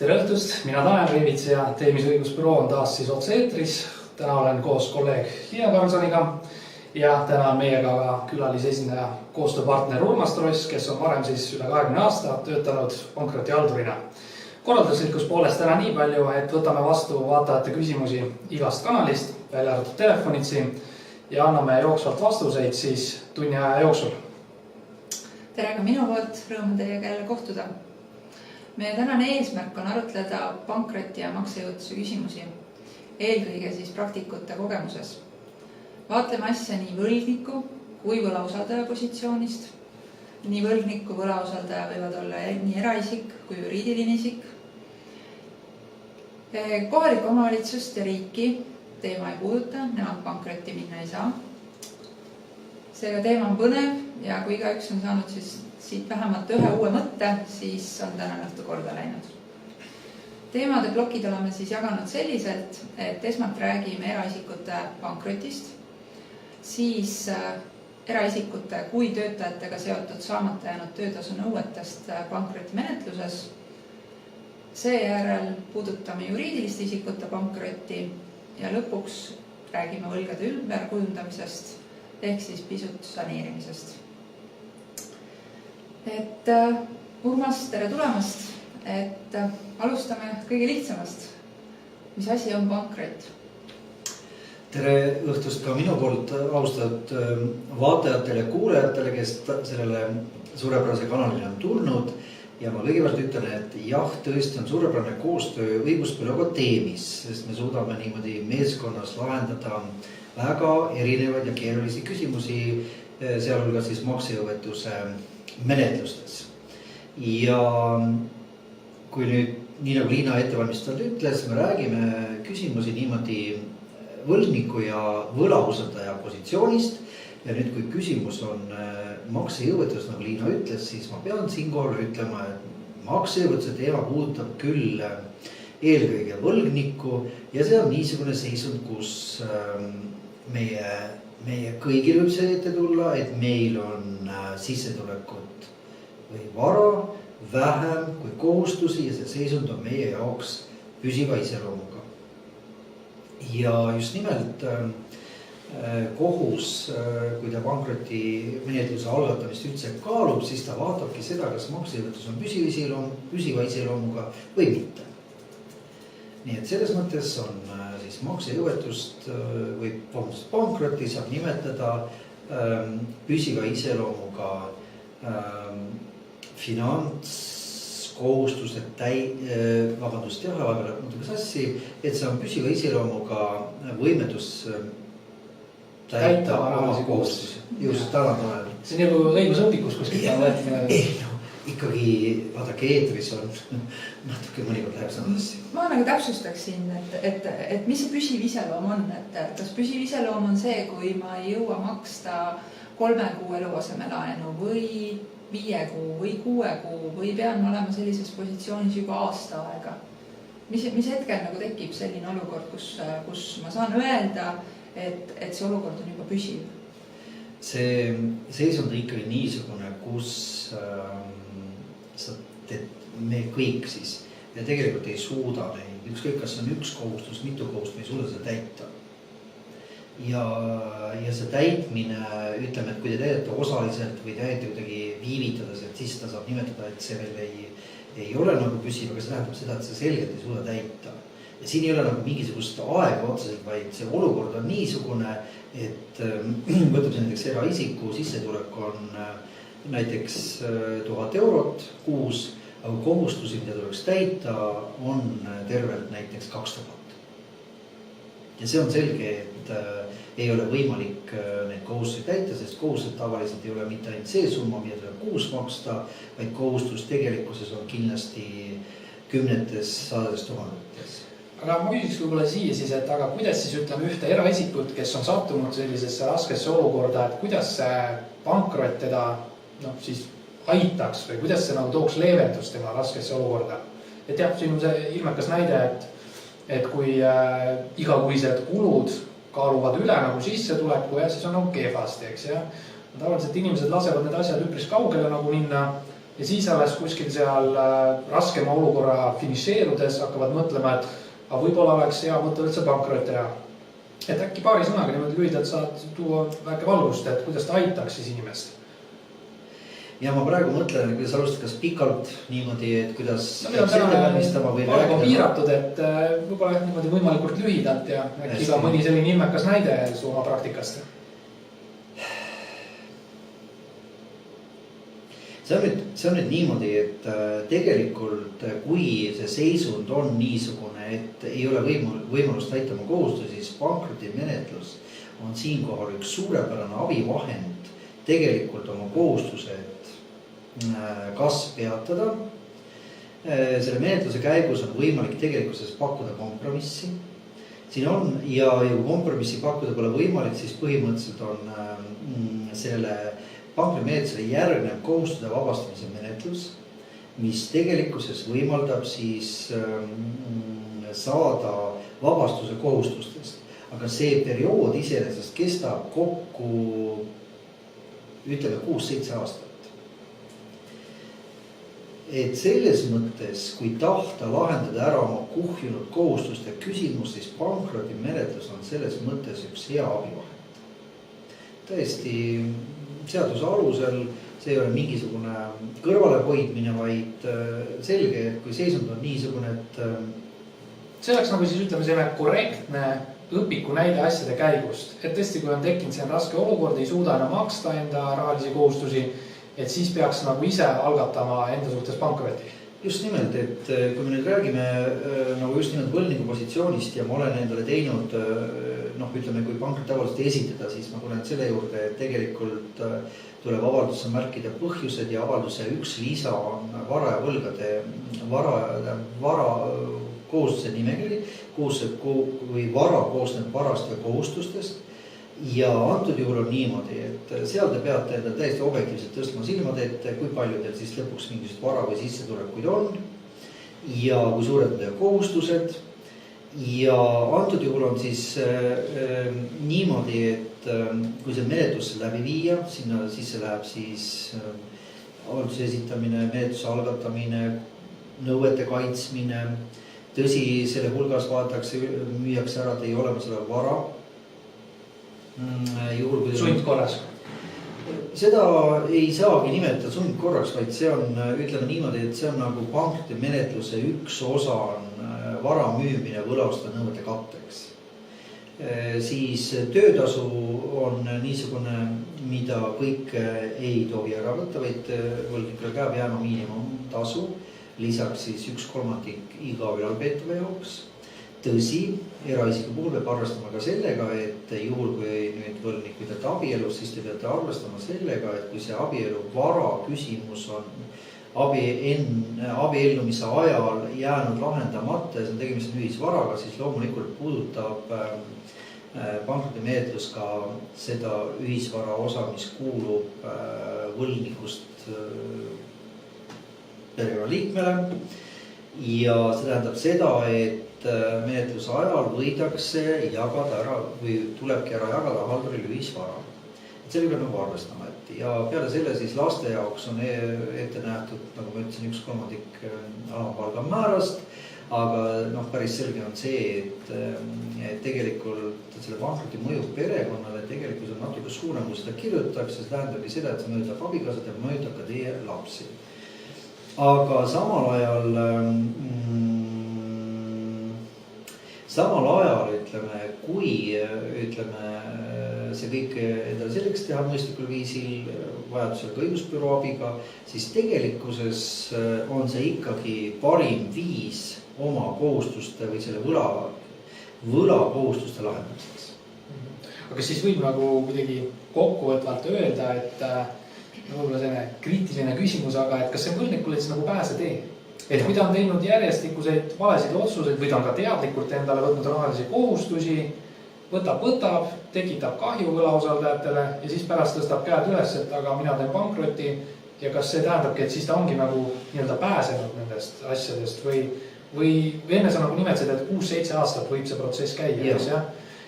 Tere õhtust, mina Tanel Reivits ja Teemisõigusbüroo on taas siis otse-eetris. Täna olen koos kolleeg Liina Karlsoniga ja täna on meiega ka külalisesindaja koostööpartner Urmas Tross, kes on varem siis üle 20 aasta töötanud pankrotihaldurina. Korralduslikus poolest täna nii palju, et võtame vastu vaatajate küsimusi igast kanalist, välja arvatud telefonitsi ja anname jooksvalt vastuseid siis tunni aja jooksul. Tere ka minu poolt, rõõm teiega jälle kohtuda. Meie tänane eesmärk on arutleda pankroti ja maksejõuetuse küsimusi, eelkõige siis praktikute kogemuses. Vaatleme asja nii võlgniku kui võlausaldaja positsioonist. Nii võlgniku võlausaldaja võivad olla nii eraisik kui juriidiline isik. Kohalik omavalitsust ja riiki teema ei puuduta, nemad pankrotti minna ei saa. Seega teema on põnev ja kui igaüks on saanud siis siit vähemalt ühe uue mõtte, siis on tänane õhtu korda läinud. Teemade plokid oleme siis jaganud selliselt, et esmalt räägime eraisikute pankrotist, siis eraisikute kui töötajatega seotud saamata jäänud töötasu nõuetest pankrotimenetluses. Seejärel puudutame juriidiliste isikute pankrotti ja lõpuks räägime võlgade ümberkujundamisest ehk siis pisut saneerimisest. Urmas, tere tulemast, alustame kõige lihtsamast. Mis asi on pankrot? Tere õhtust ka minu poolt austatud vaatajatele ja kuulajatele, kes sellele suurepärase kanalile on tulnud. Ja ma kõigepealt ütlen, et jah, tõesti on suurepärane koostöö õiguspõlluga teemis, sest me suudame niimoodi meeskonnas lahendada väga erinevaid ja keerulisi küsimusi, sealhulgas siis maksejõuetuse menetlustes. Ja kui nüüd, nii nagu Liina ettevalmistajalt ütles, me räägime küsimusi niimoodi võlgniku ja võlausaldaja positsioonist. Ja nüüd, kui küsimus on maksejõuetus, nagu Liina ütles, siis ma pean siinkohal ütlema, et maksejõuetuse teema puudutab küll eelkõige võlgnikku ja see on niisugune seisund, kus meie kõigil võib see ette tulla, et meil on sissetulekut või vara vähem kui kohustusi ja see seisund on meie jaoks püsiva iseloomuga. Ja just nimelt kohus, kui ta pankroti menetluse algatamist üldse kaalub, siis ta vaatabki seda, kas maksejõuetus on püsiva iseloomuga või mitte. Nii et selles mõttes on siis maksejõuetust või pankrotti saab nimetada püsiva iseloomuga finantskohustuse et see on püsiva iseloomuga võimetus täita oma kohustusi. Just täna ajal. See on nagu õigusõpikus kuskil. Ikkagi, vaadake, eetris on natuke mõnikord läheb sõnadesse. Ma nagu täpsustaksin, et mis see püsiv iseloom on. Kas püsiv iseloom on see, kui ma ei jõua maksta 3 kuu eluasemelaenu või 5 kuu või 6 kuu või pean olema sellises positsioonis juba aasta aega. Mis hetkel nagu tekib selline olukord, kus ma saan öelda, et see olukord on juba püsiv? See seisund on ikkagi niisugune, kus me kõik siis ja tegelikult ei suuda neid, ükskõik kas on üks kohustus, mitu kohustust, me ei suuda seda täita. Ja see täitmine, ütleme, et kui te täidate osaliselt või täidate kuidagi viivitades, et siis ta saab nimetada, et see veel ei ole nagu püsiv, aga see tähendab seda, et see selgelt ei suuda täita. Ja siin ei ole nagu mingisugust aega otseselt, vaid see olukord on niisugune, et võtab näiteks eraisiku sissetulek on näiteks 1000 eurot kuus, aga kohustusi, mida tuleks täita, on tervelt näiteks 2000. Ja see on selge, et ei ole võimalik neid kohustusi täita, sest kohustused tavaliselt ei ole mitte ainult see summa, mida tuleb kuus maksta, vaid kohustus tegelikkuses on kindlasti kümnetes, sadades tuhandetes. Aga ma küsiks võib-olla siia siis, et aga kuidas siis ütleme ühte eraisikut, kes on sattunud sellisesse raskesse olukorda, et kuidas see pankrot teda siis aitaks või kuidas see nagu tooks leevendust tema raskesse olukorda. Et jah, siin on see ilmekas näide, et kui igakuised kulud kaaluvad üle nagu sissetuleku ja siis on nagu kehvasti, eks ja. Tavaliselt inimesed lasevad need asjad üpris kaugele nagu minna ja siis alles kuskil seal raskema olukorra finišeerudes hakkavad mõtlema, et aga võib-olla oleks hea mõte üldse pankrot teha. Et äkki paari sõnaga niimoodi lühidalt saad tuua väike valgust, et kuidas ta aitaks siis inimest? Ja ma praegu mõtlen, kuidas alustada kas pikalt niimoodi, et kuidas aeg on piiratud, et võib-olla niimoodi võimalikult lühidalt ja äkki ka mõni selline ilmekas näide su oma praktikast. See on nüüd niimoodi, et tegelikult kui see seisund on niisugune, et ei ole võimalust täita oma kohustusi, siis pankrotimenetlus on siinkohal üks suurepärane abivahend tegelikult oma kohustused kas peatada. Selle menetluse käigus on võimalik tegelikkuses pakkuda kompromissi. Siin on ja kui kompromissi pakkuda pole võimalik, siis põhimõtteliselt on selle pankrotimenetlusele järgnev kohustuste vabastamise menetlus, mis tegelikkuses võimaldab siis saada vabastuse kohustustest. Aga see periood iseenesest kestab kokku, ütleme 6-7 aastat. Et selles mõttes, kui tahta lahendada ära oma kuhjunud kohustuste küsimus, siis pankrotimenetlus on selles mõttes üks hea abivahend. Tõesti seaduse alusel see ei ole mingisugune kõrvalehoidmine, vaid selge, et kui seisund on niisugune, et see oleks nagu siis ütleme selline korrektne õpiku näide asjade käigust. Et tõesti, kui on tekkinud see raske olukord, ei suuda enam maksta enda rahalisi kohustusi, et siis peaks nagu ise algatama enda suhtes pankroti. Just nimelt, et kui me nüüd räägime nagu just nimelt võlniku positsioonist ja ma olen endale teinud, ütleme, kui pankrot tavaliselt esitada, siis ma tulen selle juurde, et tegelikult tuleb avaldusse märkida põhjused ja avalduse üks lisa on vara ja võlgade vara kohustuse nimekiri, või vara koosneb varast ja kohustustest. Ja antud juhul on niimoodi, et seal te peate enda täiesti objektiivselt tõstma silmad ette, kui palju teil siis lõpuks mingisugust vara või sissetulekuid on ja kui suured on teie kohustused. Ja antud juhul on siis niimoodi, et kui see menetlus läbi viia, sinna sisse läheb siis avalduse esitamine, menetluse algatamine, nõuete kaitsmine. Tõsi, selle hulgas vaadatakse, müüakse ära teie olemasole vara. Sundkorras. Seda ei saagi nimetada sundkorraks, vaid see on, ütleme niimoodi, et see on nagu pankrotimenetluse üks osa on vara müümine võlaustajate nõuete katteks. Siis töötasu on niisugune, mida kõik ei tohi ära võtta, vaid võlgnikule peab jääma miinimumtasu, lisaks siis 1/3 iga ülalpeetava jaoks. Tõsi, eraisiku puhul peab arvestama ka sellega, et juhul kui nüüd võlgnik pidate abielus, siis te peate arvestama sellega, et kui see abielu vara küsimus on abiellumise ajal jäänud lahendamata ja see on tegemist ühisvaraga, siis loomulikult puudutab pankrotimenetlus ka seda ühisvara osa, mis kuulub võlgnikust perekonnaliikmele. Ja see tähendab seda, et menetluse ajal võidakse jagada ära või tulebki ära jagada halduril ühisvara. Sellega peab nagu arvestama, et ja peale selle siis laste jaoks on ette nähtud, nagu ma ütlesin, 1/3 alampalga määrast, aga päris selge on see, et tegelikult selle pankroti mõju perekonnale tegelikult on natuke suurem, kui seda kirjutatakse, see tähendabki seda, et see mõjutab abikaasad ja mõjutab ka teie lapsi. Aga samal ajal ütleme, kui see kõik endale selleks teha mõistlikul viisil, vajadusel ka õigusbüroo abiga, siis tegelikkuses on see ikkagi parim viis oma kohustuste või selle võla kohustuste lahendamiseks. Aga siis võib nagu kuidagi kokkuvõtvalt öelda, et võib-olla selline kriitiline küsimus, aga et kas see võlgnikule siis nagu pääsetee? Et kui ta on teinud järjestikuseid valesid otsuseid või ta on ka teadlikult endale võtnud rahalisi kohustusi, võtab, tekitab kahju võlausaldajatele ja siis pärast tõstab käed üles, et aga mina teen pankroti ja kas see tähendabki, et siis ta ongi nagu nii-öelda pääsenud nendest asjadest või enne sa nagu nimetasid, et 6-7 aastat võib see protsess käia, jah?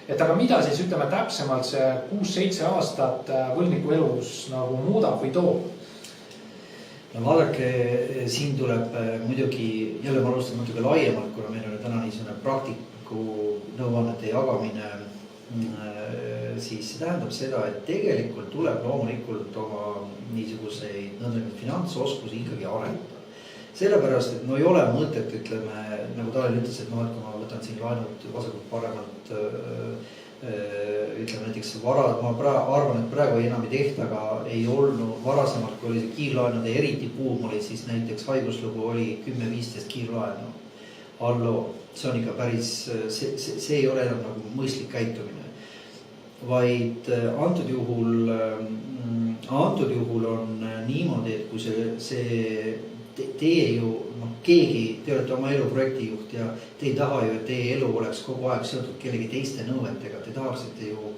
Et aga mida siis ütleme täpsemalt see 6-7 aastat võlgniku elus nagu muudab või toob? no vaadake, siin tuleb muidugi, jälle ma alustan natuke laiemalt, kuna meil on täna niisugune praktiku nõuannete jagamine, siis see tähendab seda, et tegelikult tuleb loomulikult oma niisuguseid finantsoskusi ikkagi arendada. Sellepärast, et no ei ole mõtet, ütleme, nagu Talel ütles, et no, et kui ma võtan siin laenud vasakult paremalt, ütleme näiteks varad, ma arvan, et praegu enam ei tehta, aga ei olnud varasemalt, kui oli see kiirlaenude eriti buum oli, siis näiteks haiguslugu oli 10-15 kiirlaenu. Allo, see on ikka päris, see ei ole enam nagu mõistlik käitumine. Vaid antud juhul on niimoodi, et kui see teie ju, keegi, te olete oma elu projektijuht ja te ei taha ju, et teie elu oleks kogu aeg seotud kellegi teiste nõuetega. Te tahaksite ju,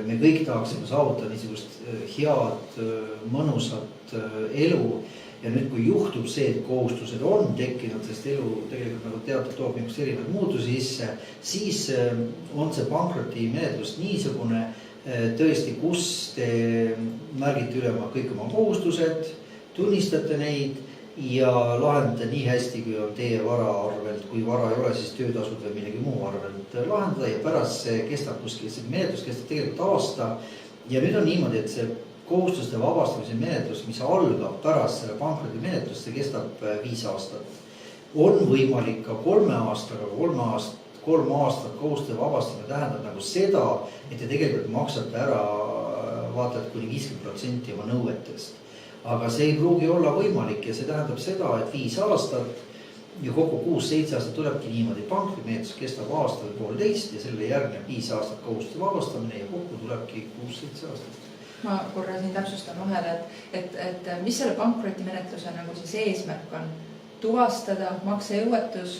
me kõik tahaksime saavutada niisugust head, mõnusat elu. Ja nüüd, kui juhtub see, et kohustused on tekkinud, sest elu tegelikult nagu teatud toob niisugust erinevaid muutusi sisse, siis on see pankroti menetlus niisugune tõesti, kus te märgite üle kõik oma kohustused, tunnistate neid ja lahendate nii hästi, kui on teie vara arvelt, kui vara ei ole, siis töötasud või millegi muu arvelt lahendada ja pärast see kestab kuskil, see menetlus kestab tegelikult aasta ja nüüd on niimoodi, et see kohustuste vabastamise menetlus, mis algab pärast selle pankroti menetlust, see kestab 5 aastat. On võimalik ka 3 aastaga, 3 aastat kohustuste vabastamine tähendab nagu seda, et te tegelikult maksate ära vaata, et kuni 50% oma nõuetest. Aga see ei pruugi olla võimalik ja see tähendab seda, et 5 aastat ja kokku 6-7 aastat tulebki niimoodi. Pankrimenetlus kestab aasta või 1,5 ja selle järgneb 5 aastat kohustuste vabastamine ja kokku tulebki 6-7 aastat. Ma korra siin täpsustan vahele, et mis selle pankrotimenetluse nagu siis eesmärk on? Tuvastada maksejõuetus,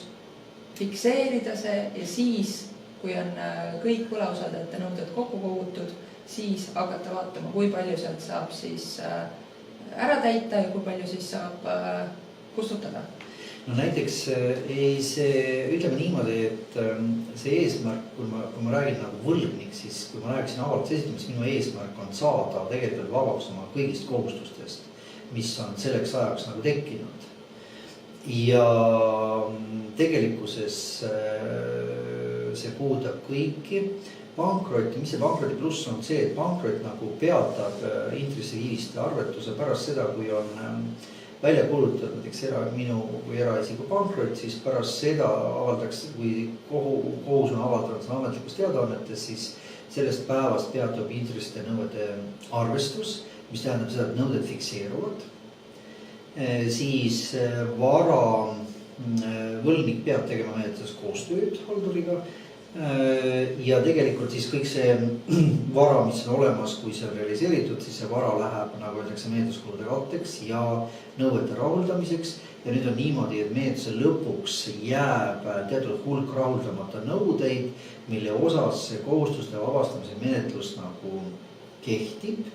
fikseerida see ja siis, kui on kõik võlausaldajate nõuded kokku kogutud, siis hakata vaatama, kui palju sealt saab siis ära täita ja kui palju siis saab kustutada. No näiteks ütleme niimoodi, et see eesmärk, kui ma räägin nagu võlgnik, siis kui ma räägiksin avalduse esitamist, minu eesmärk on saada tegelikult vabaks oma kõigist kohustustest, mis on selleks ajaks nagu tekkinud. Ja tegelikkuses see puudutab kõiki. Pankroti, mis see pankroti pluss on see, et pankrot nagu peatab intressikiiviste arvetuse pärast seda, kui on välja kuulutatud näiteks minu või eraisiku pankrot, siis pärast seda avaldatakse, kui kohus on avaldanud ametlikus teadaannetes, siis sellest päevast peatub intresside nõuete arvestus, mis tähendab seda, et nõuded fikseeruvad. Siis vara võlgnik peab tegema menetluses koostööd halduriga ja tegelikult siis kõik see vara, mis on olemas, kui see on realiseeritud, siis see vara läheb, nagu öeldakse, menetluskulude katteks ja nõuete rahuldamiseks. Ja nüüd on niimoodi, et menetluse lõpuks jääb teatud hulk rahuldamata nõudeid, mille osas see kohustuste vabastamise menetlus nagu kehtib.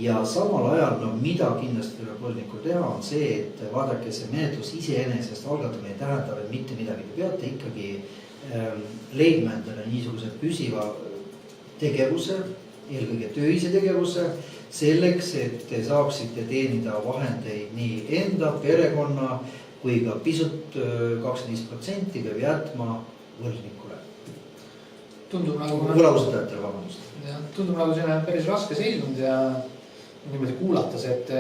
Ja samal ajal, mida kindlasti tuleb võlgnikul teha, on see, et vaadake, see menetlus iseenesest algatamine tähendab, et mitte midagi te peate ikkagi leidma endale niisuguse püsiva tegevuse, eelkõige töise tegevuse, selleks, et te saaksite teenida vahendeid nii enda, perekonna kui ka pisut 25% peab jätma võlgnikule. Võlausaldajatele, vabandust. Tundub nagu selline päris raske seisund ja niimoodi kuulates, et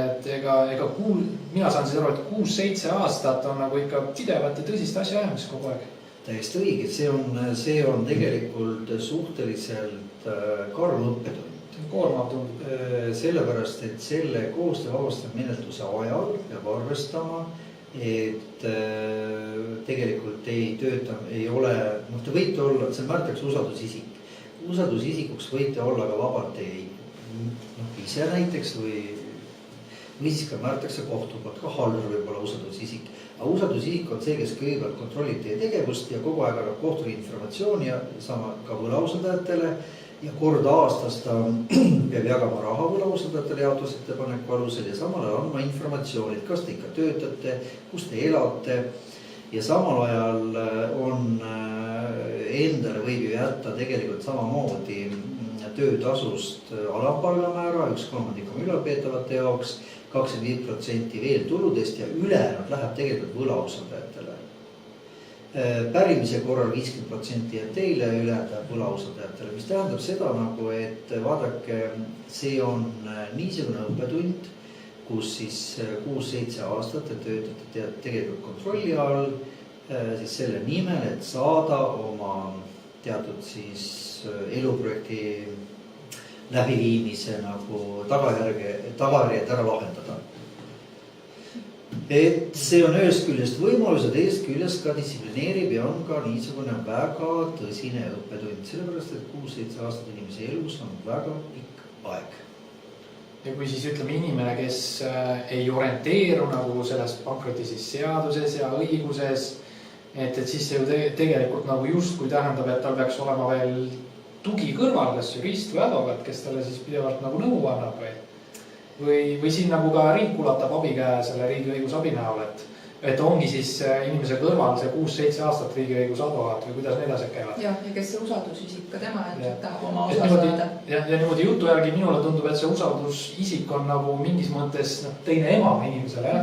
mina saan siis aru, et 6-7 aastat on nagu ikka pidevat ja tõsist asja ajamis kogu aeg. Täiesti õige, see on tegelikult suhteliselt karm õppetund. Koormav tundub. Sellepärast, et selle kohustuste vabastamise menetluse ajal peab arvestama, et tegelikult ei tööta, ei ole, te võite olla, see määratakse usaldusisik. Usaldusisikuks võite olla ka vabalt ise näiteks või siis ka määratakse kohtu poolt, ka haldur võib olla usaldusisik. Aga usaldusisik on see, kes kõigepealt kontrollib teie tegevust ja kogu aeg annab kohtule informatsiooni ja sama ka võlausaldajatele ja kord aastas ta peab jagama raha võlausaldajatele jaotusettepaneku alusel ja samal ajal andma informatsiooni, et kas te ikka töötate, kus te elate ja samal ajal on endale võib ju jätta tegelikult samamoodi töötasust alampalgamäära 1/3 ülalpeetavate jaoks, 25% veel tuludest ja ülejäänud läheb tegelikult võlausaldajatele. Pärimise korral 50% jääb teile ja ülejäänud läheb võlausaldajatele, mis tähendab seda nagu, et vaadake, see on niisugune õppetund, kus siis 6-7 aastat te töötate tegelikult kontrolli all siis selle nimel, et saada oma teatud siis eluprojekti läbiviimise nagu tagajärjed ära lahendada. Et see on ühest küljest võimalus ja teisest küljest ka distsiplineerib ja on ka niisugune väga tõsine õppetund, sellepärast et 6-7 aastat inimese elus on väga pikk aeg. Ja kui siis ütleme inimene, kes ei orienteeru nagu selles pankroti siis seaduses ja õiguses, et siis see ju tegelikult nagu justkui tähendab, et tal peaks olema veel tugi kõrval, kas jurist või advokaat, kes talle siis pidevalt nagu nõu annab või siin nagu ka riik ulatab abikäe selle riigiõigusabi näol, et ongi siis inimese kõrval see 6-7 aastat riigiõigusadvokaat või kuidas need asjad käivad. Ja kes see usaldusisik ka tema, et tahab oma osa saada. Ja niimoodi jutu järgi minule tundub, et see usaldusisik on nagu mingis mõttes teine ema inimesele,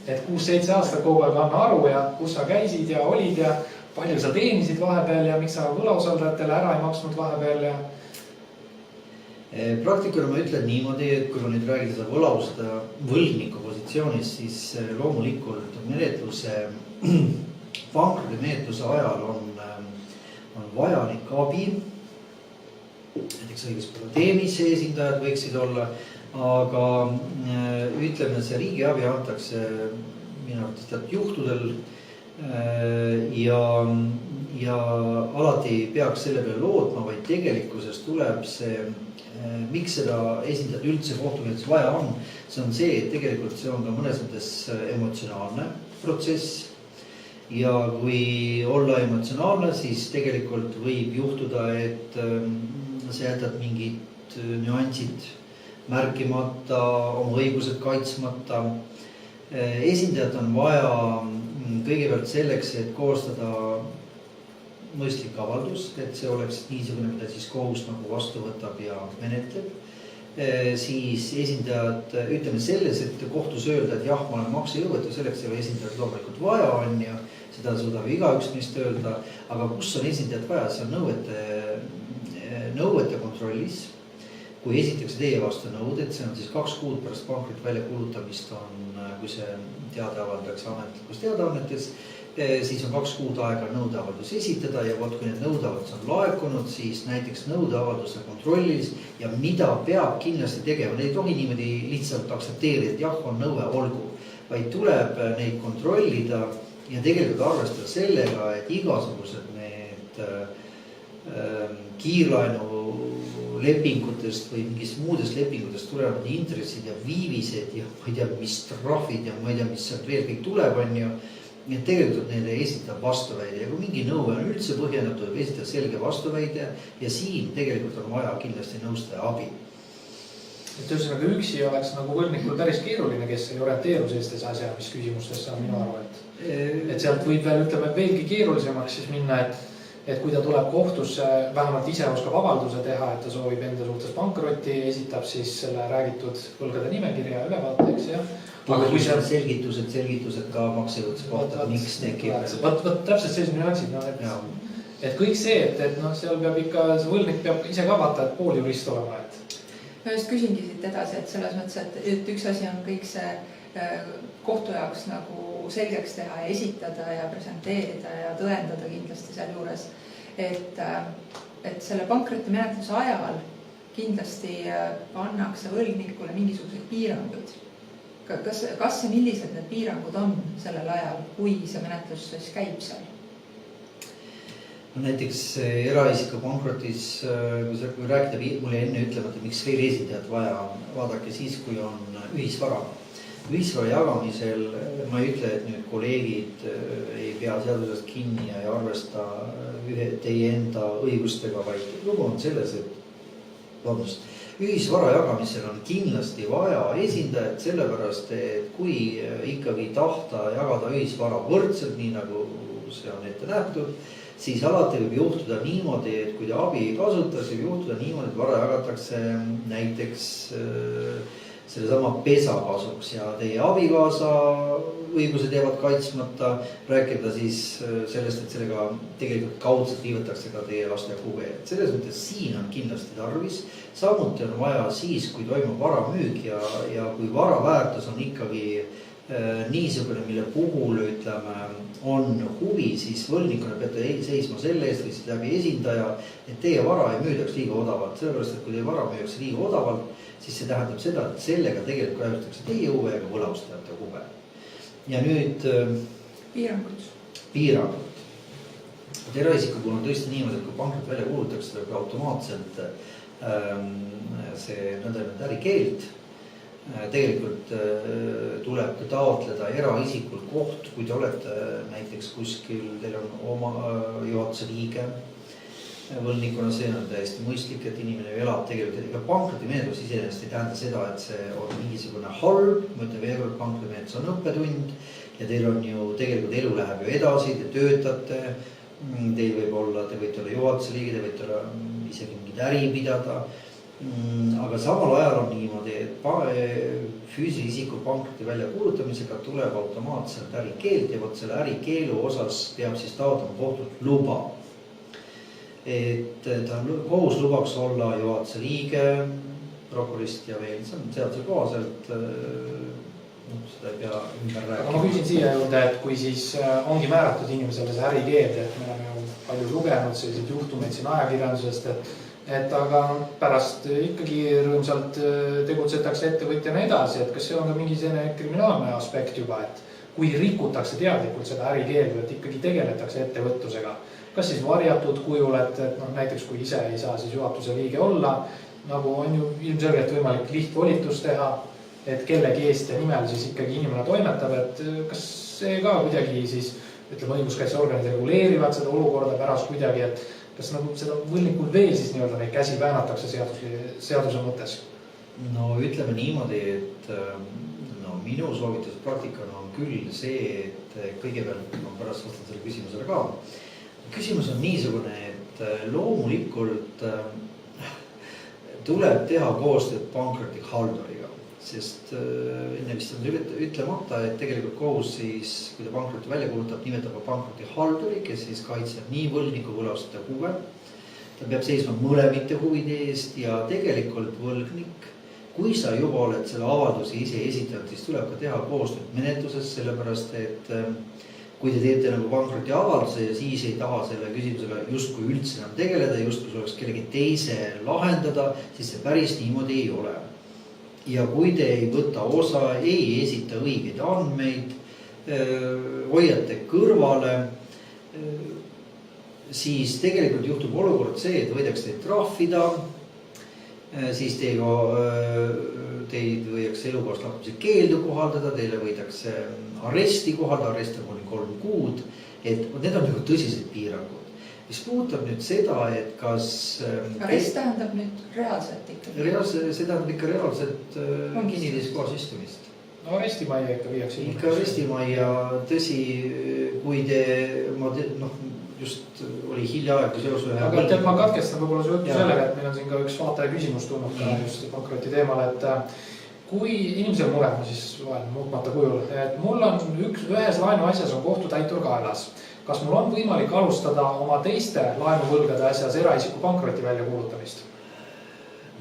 et 6-7 aastat kogu aeg anna aru ja kus sa käisid ja olid ja palju sa teenisid vahepeal ja miks sa võlausaldajatele ära ei maksnud vahepeal ja... Praktikuna ma ütlen niimoodi, et kui ma nüüd räägin seda võlausaldaja võlgniku positsioonis, siis loomulikult pankroti menetluse ajal on vajalik abi. Näiteks õiguspäratamise esindajad võiksid olla, aga ütleme, see riigiabi antakse minu arvates teatud juhtudel ja alati ei peaks selle peale lootma, vaid tegelikkuses tuleb see, miks seda esindajat üldse kohtumenetlus vaja on. See on see, et tegelikult see on ka mõnes mõttes emotsionaalne protsess ja kui olla emotsionaalne, siis tegelikult võib juhtuda, et sa jätad mingid nüansid märkimata, oma õigused kaitsmata. Esindajat on vaja kõigepealt selleks, et koostada mõistlik avaldus, et see oleks niisugune, mida siis kohus nagu vastu võtab ja menetleb. Siis esindajad, ütleme selles, et kohtus öelda, et jah, ma olen maksejõuetu, selleks ei ole esindajad loomulikult vaja on ja seda suudab igaüks neist öelda, aga kus on esindajad vaja, see on nõuete kontrollis. Kui esitakse teie vastu nõuded, see on siis 2 kuud pärast pankroti välja kuulutamist on, kui see teade avaldatakse ametlikus teadaannetes, siis on 2 kuud aega nõudeavaldus esitada ja kui need nõudeavaldus on laekunud, siis näiteks nõudeavalduse kontrollis ja mida peab kindlasti tegema. Neid ei tohi niimoodi lihtsalt aktsepteerida, et jah, on nõue olgu, vaid tuleb neid kontrollida ja tegelikult arvestada sellega, et igasugused need kiirlaenu lepingutest või mingist muudest lepingutest tulevad intressid ja viivised ja ma ei tea, mis trahvid ja ma ei tea, mis sealt veel kõik tuleb, on ju. Nii et tegelikult neile esitab vastuväide ja kui mingi nõue on üldse põhjendatud, esitab selge vastuväide ja siin tegelikult on vaja kindlasti nõustaja abi. Et ühesõnaga üksi oleks nagu võlgnikul päris keeruline, kes ei orienteeru sellistes asja, mis küsimustesse on minu arvu, et sealt võib veel ütleme veelgi keerulisemaks siis minna, et kui ta tuleb kohtusse, vähemalt ise oskab avalduse teha, et ta soovib enda suhtes pankrotti, esitab siis selle räägitud võlgade nimekirja ülevaateks ja aga kui see on selgitused ka maksejõudse kohta, miks tekib. Täpselt sellised nüansid, et kõik see, et seal peab ikka, see võlgnik peab ise ka vaata, et pool jurist olema. Ma just küsingi siit edasi, et selles mõttes, et üks asi on kõik see kohtu jaoks nagu selgeks teha ja esitada ja presenteerida ja tõendada kindlasti seal juures, et selle pankroti menetluse ajal kindlasti pannakse võlgnikule mingisuguseid piiranguid. Kas ja millised need piirangud on sellel ajal, kui see menetlus siis käib seal? Näiteks eraisiku pankrotis, kui rääkida, mul jäi enne ütlemata, miks veel esindajad vaja, vaadake siis, kui on ühisvara. Ühisvara jagamisel ma ei ütle, et nüüd kolleegid ei pea seadusest kinni ja ei arvesta teie enda õigustega, vaid lugu on selles, et ühisvara jagamisel on kindlasti vaja esindajat, sellepärast, et kui ikkagi tahta jagada ühisvara võrdselt, nii nagu see on ette nähtud, siis alati võib juhtuda niimoodi, et kui te abi ei kasuta, siis võib juhtuda niimoodi, et vara jagatakse näiteks selle sama pesa kasuks ja teie abikaasa õigused jäävad kaitsmata, rääkida siis sellest, et sellega tegelikult kaudselt viivatakse ka teie laste huve. Selles mõttes siin on kindlasti tarvis, samuti on vaja siis, kui toimub varamüük ja kui vara väärtus on ikkagi niisugune, mille puhul ütleme, on huvi, siis võlnikuna peate seisma selle eest või siis läbi esindaja, et teie vara ei müüdaks liiga odavalt, sellepärast, et kui teie vara müüakse liiga odavalt, siis see tähendab seda, et sellega tegelikult kahjustatakse teie huve ja ka võlaustajate huve. Ja nüüd piirangud. Eraisiku puhul on tõesti niimoodi, et kui pankrot välja kuulutakse, tuleb automaatselt see nõnda ärikeeld. Tegelikult tuleb taotleda eraisikul koht, kui te olete näiteks kuskil, teil on oma juhatuse liige võlnikuna, see on täiesti mõistlik, et inimene elab tegelikult, ega pankrotimenetlus iseenesest ei tähenda seda, et see on mingisugune halb, ma ütlen veel kord, pankrotimenetlus on õppetund ja teil on ju tegelikult elu läheb ju edasi, te töötate, teil võib olla, te võite olla juhatuse liige, te võite olla isegi mingid äri pidada. Aga samal ajal on niimoodi, et füüsilise isiku pankroti välja kuulutamisega tuleb automaatselt ärikeeld ja võt selle ärikeelu osas peab siis taotlema kohtult luba. Et ta kohus lubaks olla juhatuse liige, prokurist ja veel, see on seaduse kohaselt, seda ei pea ümber rääkima. Aga ma küsin siia juurde, et kui siis ongi määratud inimesele see ärikeeld, et me oleme ju palju lugenud selliseid juhtumeid siin ajakirjandusest, et aga pärast ikkagi rõõmsalt tegutsetakse ettevõtjana edasi, et kas see on ka mingi selline kriminaalne aspekt juba, et kui rikutakse teadlikult seda ärikeeldu, et ikkagi tegeletakse ettevõtlusega, kas siis varjatud kujul, et näiteks kui ise ei saa siis juhatuse liige olla, nagu on ju ilmselgelt võimalik lihtvolitus teha, et kellegi eest ja nimel siis ikkagi inimene toimetab, et kas see ka kuidagi siis, ütleme, õiguskaitseorganid reguleerivad seda olukorda pärast kuidagi, et kas nagu seda võlnikul veel siis nii-öelda neid käsi väänatakse seaduse mõttes? No ütleme niimoodi, et minu soovituspraktikana on küll see, et kõigepealt ma pärast vastan selle küsimusele ka. Küsimus on niisugune, et loomulikult tuleb teha koostööd pankrotihalduriga, sest enne vist on ütlemata, et tegelikult kohus siis, kui ta pankroti välja kuulutab, nimetab pankrotihalduri, kes siis kaitseb nii võlniku võlaustajate huve. Ta peab seisma mõlemite huvide eest ja tegelikult võlgnik, kui sa juba oled selle avaldusi ise esitanud, siis tuleb ka teha koostööd menetluses, sellepärast et kui te teete nagu pankroti avalduse ja siis ei taha selle küsimusega justkui üldse enam tegeleda, justkui see oleks kellegi teise lahendada, siis see päris niimoodi ei ole. Ja kui te ei võta osa, ei esita õigeid andmeid, hoiate kõrvale, siis tegelikult juhtub olukord see, et võidaks teid trahvida, siis teid võidakse elukohast lahkumise keeldu kohaldada, teile võidakse aresti kohaldada, arest on kuni 3 kuud, et need on nagu tõsised piirangud. Mis puudutab nüüd seda, et kas... Arest tähendab nüüd reaalselt ikkagi? See tähendab ikka reaalselt kinnises kohas istumist. No arestimajja ikka viiakse. Ikka arestimajja, tõsi, kui te, just oli hiljaaegu seos ühe... Aga et ma katkestan võib-olla su juttu sellega, et meil on siin ka üks vaataja küsimus tulnud ka just pankroti teemal, et kui inimesel mure, ma siis loen muutmata kujul, et mul on ühes laenu asjas on kohtutäitur kaelas. Kas mul on võimalik alustada oma teiste laenuvõlgade asjas eraisiku pankroti välja kuulutamist?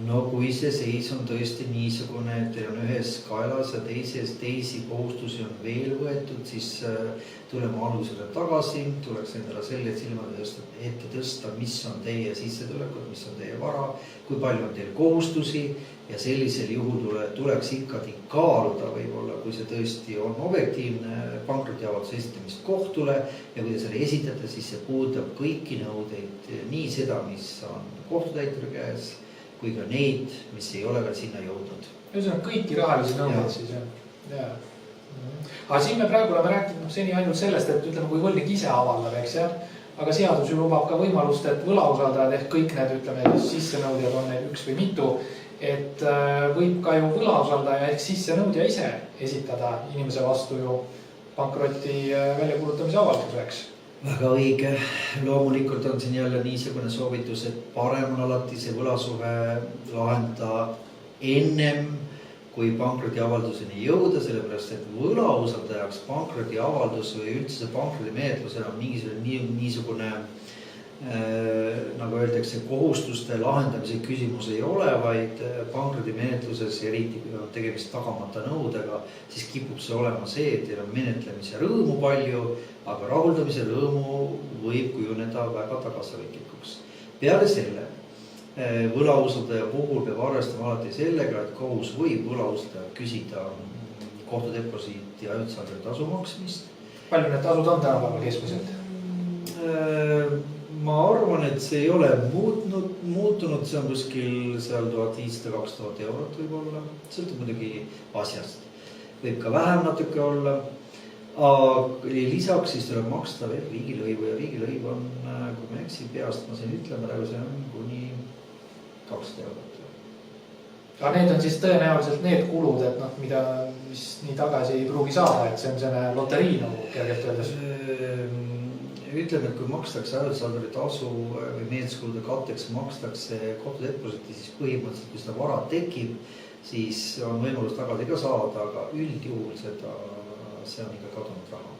No kui see seis on tõesti niisugune, et teil on ühes kaelas ja teisi kohustusi on veel võetud, siis tuleme algusele tagasi, tuleks endale selgelt silmade ette tõsta, mis on teie sissetulekud, mis on teie vara, kui palju on teil kohustusi ja sellisel juhul tuleks ikkagi kaaluda võib-olla, kui see tõesti on objektiivne pankrotiavalduse esitamist kohtule ja kui te selle esitate, siis see puudutab kõiki nõudeid, nii seda, mis on kohtutäituri käes, kui ka neid, mis ei ole veel sinna jõudnud. Ühesõnaga kõiki rahalisi nõudeid siis, jah. Aga siin me praegu oleme rääkinud seni ainult sellest, et ütleme, kui võlnik ise avaldab, eks jah, aga seadus ju lubab ka võimalust, et võlausaldajad ehk kõik need, ütleme, sissenõudjad on need üks või mitu, et võib ka ju võlausaldaja ehk sissenõudja ise esitada inimese vastu ju pankroti väljakuulutamise avalduseks. Väga õige, loomulikult on siin jälle niisugune soovitus, et parem on alati see võlasuhe lahendada ennem, kui pankrotiavalduseni jõuda, sellepärast et võlausaldajaks pankrotiavaldus või üldse pankrotimenetlusel on niisugune nagu öeldakse, kohustuste lahendamise küsimus ei ole, vaid pankrotimenetluses, eriti kui on tegemist tagamata nõudega, siis kipub see olema see, et teil on menetlemise rõõmu palju, aga rahuldamise rõõmu võib kujuneda väga tagasihoidlikuks. Peale selle, võlausaldaja puhul peab arvestama alati sellega, et kohus võib võlausaldaja küsida kohtudeposiit ja ajutise tasu maksmist. Palju need tasud on tänapäeval keskmiselt? Ma arvan, et see ei ole muutunud, see on kuskil seal 1500–2000 eurot võib olla, sõltub muidugi asjast. Võib ka vähem natuke olla, aga lisaks siis tuleb maksta veel riigilõivu ja riigilõiv on, kui ma eksin peast, ma siin ütlen praegu, see on kuni 200 eurot. Aga need on siis tõenäoliselt need kulud, et mis nii tagasi ei pruugi saada, et see on selline loterii nagu kergelt öeldes. Ütleme, et kui makstakse ajutishalduri tasu või meelskulude katteks makstakse kohtudepositi, siis põhimõtteliselt, kui seda vara tekib, siis on võimalus tagasi ka saada, aga üldjuhul see on ikka kadunud raha.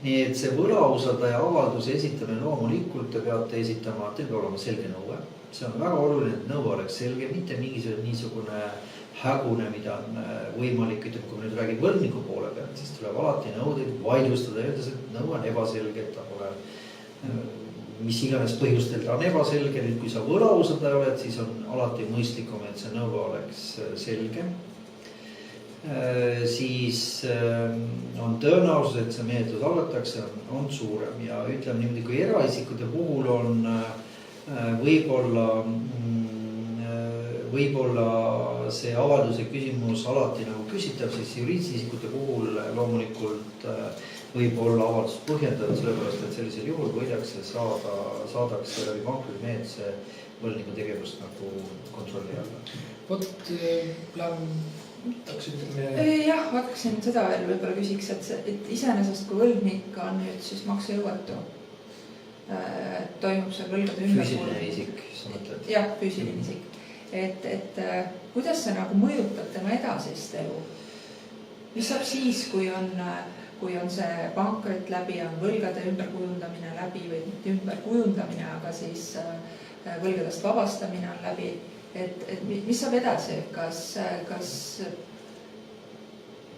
Nii et see võlausaldaja avalduse esitamine loomulikult te peate esitama, teil peab olema selge nõue. See on väga oluline, et nõue oleks selge, mitte niisugune hägune, mida on võimalik, ütleme, kui me nüüd räägime võlgniku poole pealt, siis tuleb alati nõudeid vaidlustada, öeldes, et nõue on ebaselge, et ta pole, mis iganes põhjustel ta on ebaselge, nüüd kui sa võlausaldaja oled, siis on alati mõistlikum, et see nõue oleks selge. Siis on tõenäosus, et see menetlus algatakse, on suurem ja ütleme niimoodi, kui eraisikute puhul on võib-olla see avalduse küsimus alati nagu küsitab, siis juriidiliste isikute puhul loomulikult võib olla avaldus põhjendatud, sellepärast et sellisel juhul saadakse läbi pankrotimenetluse võlgniku tegevust nagu kontrolli alla. Jah, hakkasin seda veel võib-olla küsiks, et iseenesest kui võlgnik on nüüd siis maksejõuetu, toimub see võlgade ümberkuulumine. Füüsiline isik, sa mõtled? Jah, füüsiline isik. Et kuidas see nagu mõjutab tema edasist elu? Mis saab siis, kui on see pankrot läbi, on võlgade ümberkujundamine läbi või mitte ümberkujundamine, aga siis võlgadest vabastamine on läbi. Et mis saab edasi? Kas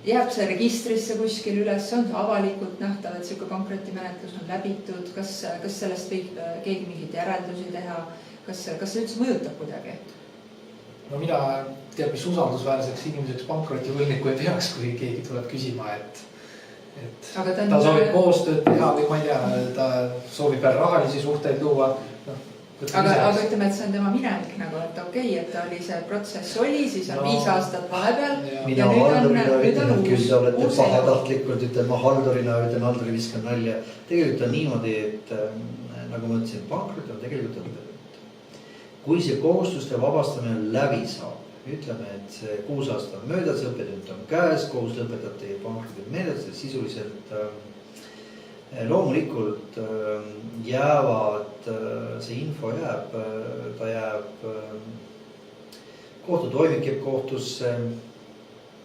jääb see registrisse kuskil üles, on see avalikult nähtav, et selline pankrotimenetlus on läbitud, kas sellest võib keegi mingit järeldusi teha, kas see üldse mõjutab kuidagi? No mina teab, mis usaldusväärseks inimeseks pankrotivõlgniku ei peaks, kui keegi tuleb küsima, et ta soovib koostööd teha või ma ei tea, ta soovib veel rahalisi suhteid luua. Aga ütleme, et see on tema minevik nagu, et okei, et ta oli see protsess oli, siis on 5 aastat vahepeal. Mina haldurina ütlen, et küll te olete pahatahtlikult, ütlen ma haldurina, ütlen halduri viskan nalja. Tegelikult on niimoodi, et nagu ma ütlesin, pankrot on tegelikult õppetund. Kui see kohustuste vabastamine läbi saab, ütleme, et see 6 aastat on möödas, õppetund on käes, kohus lõpetate pankrotit menetluse, sisuliselt loomulikult see info jääb, ta jääb kohtutoimik jääb kohtusse.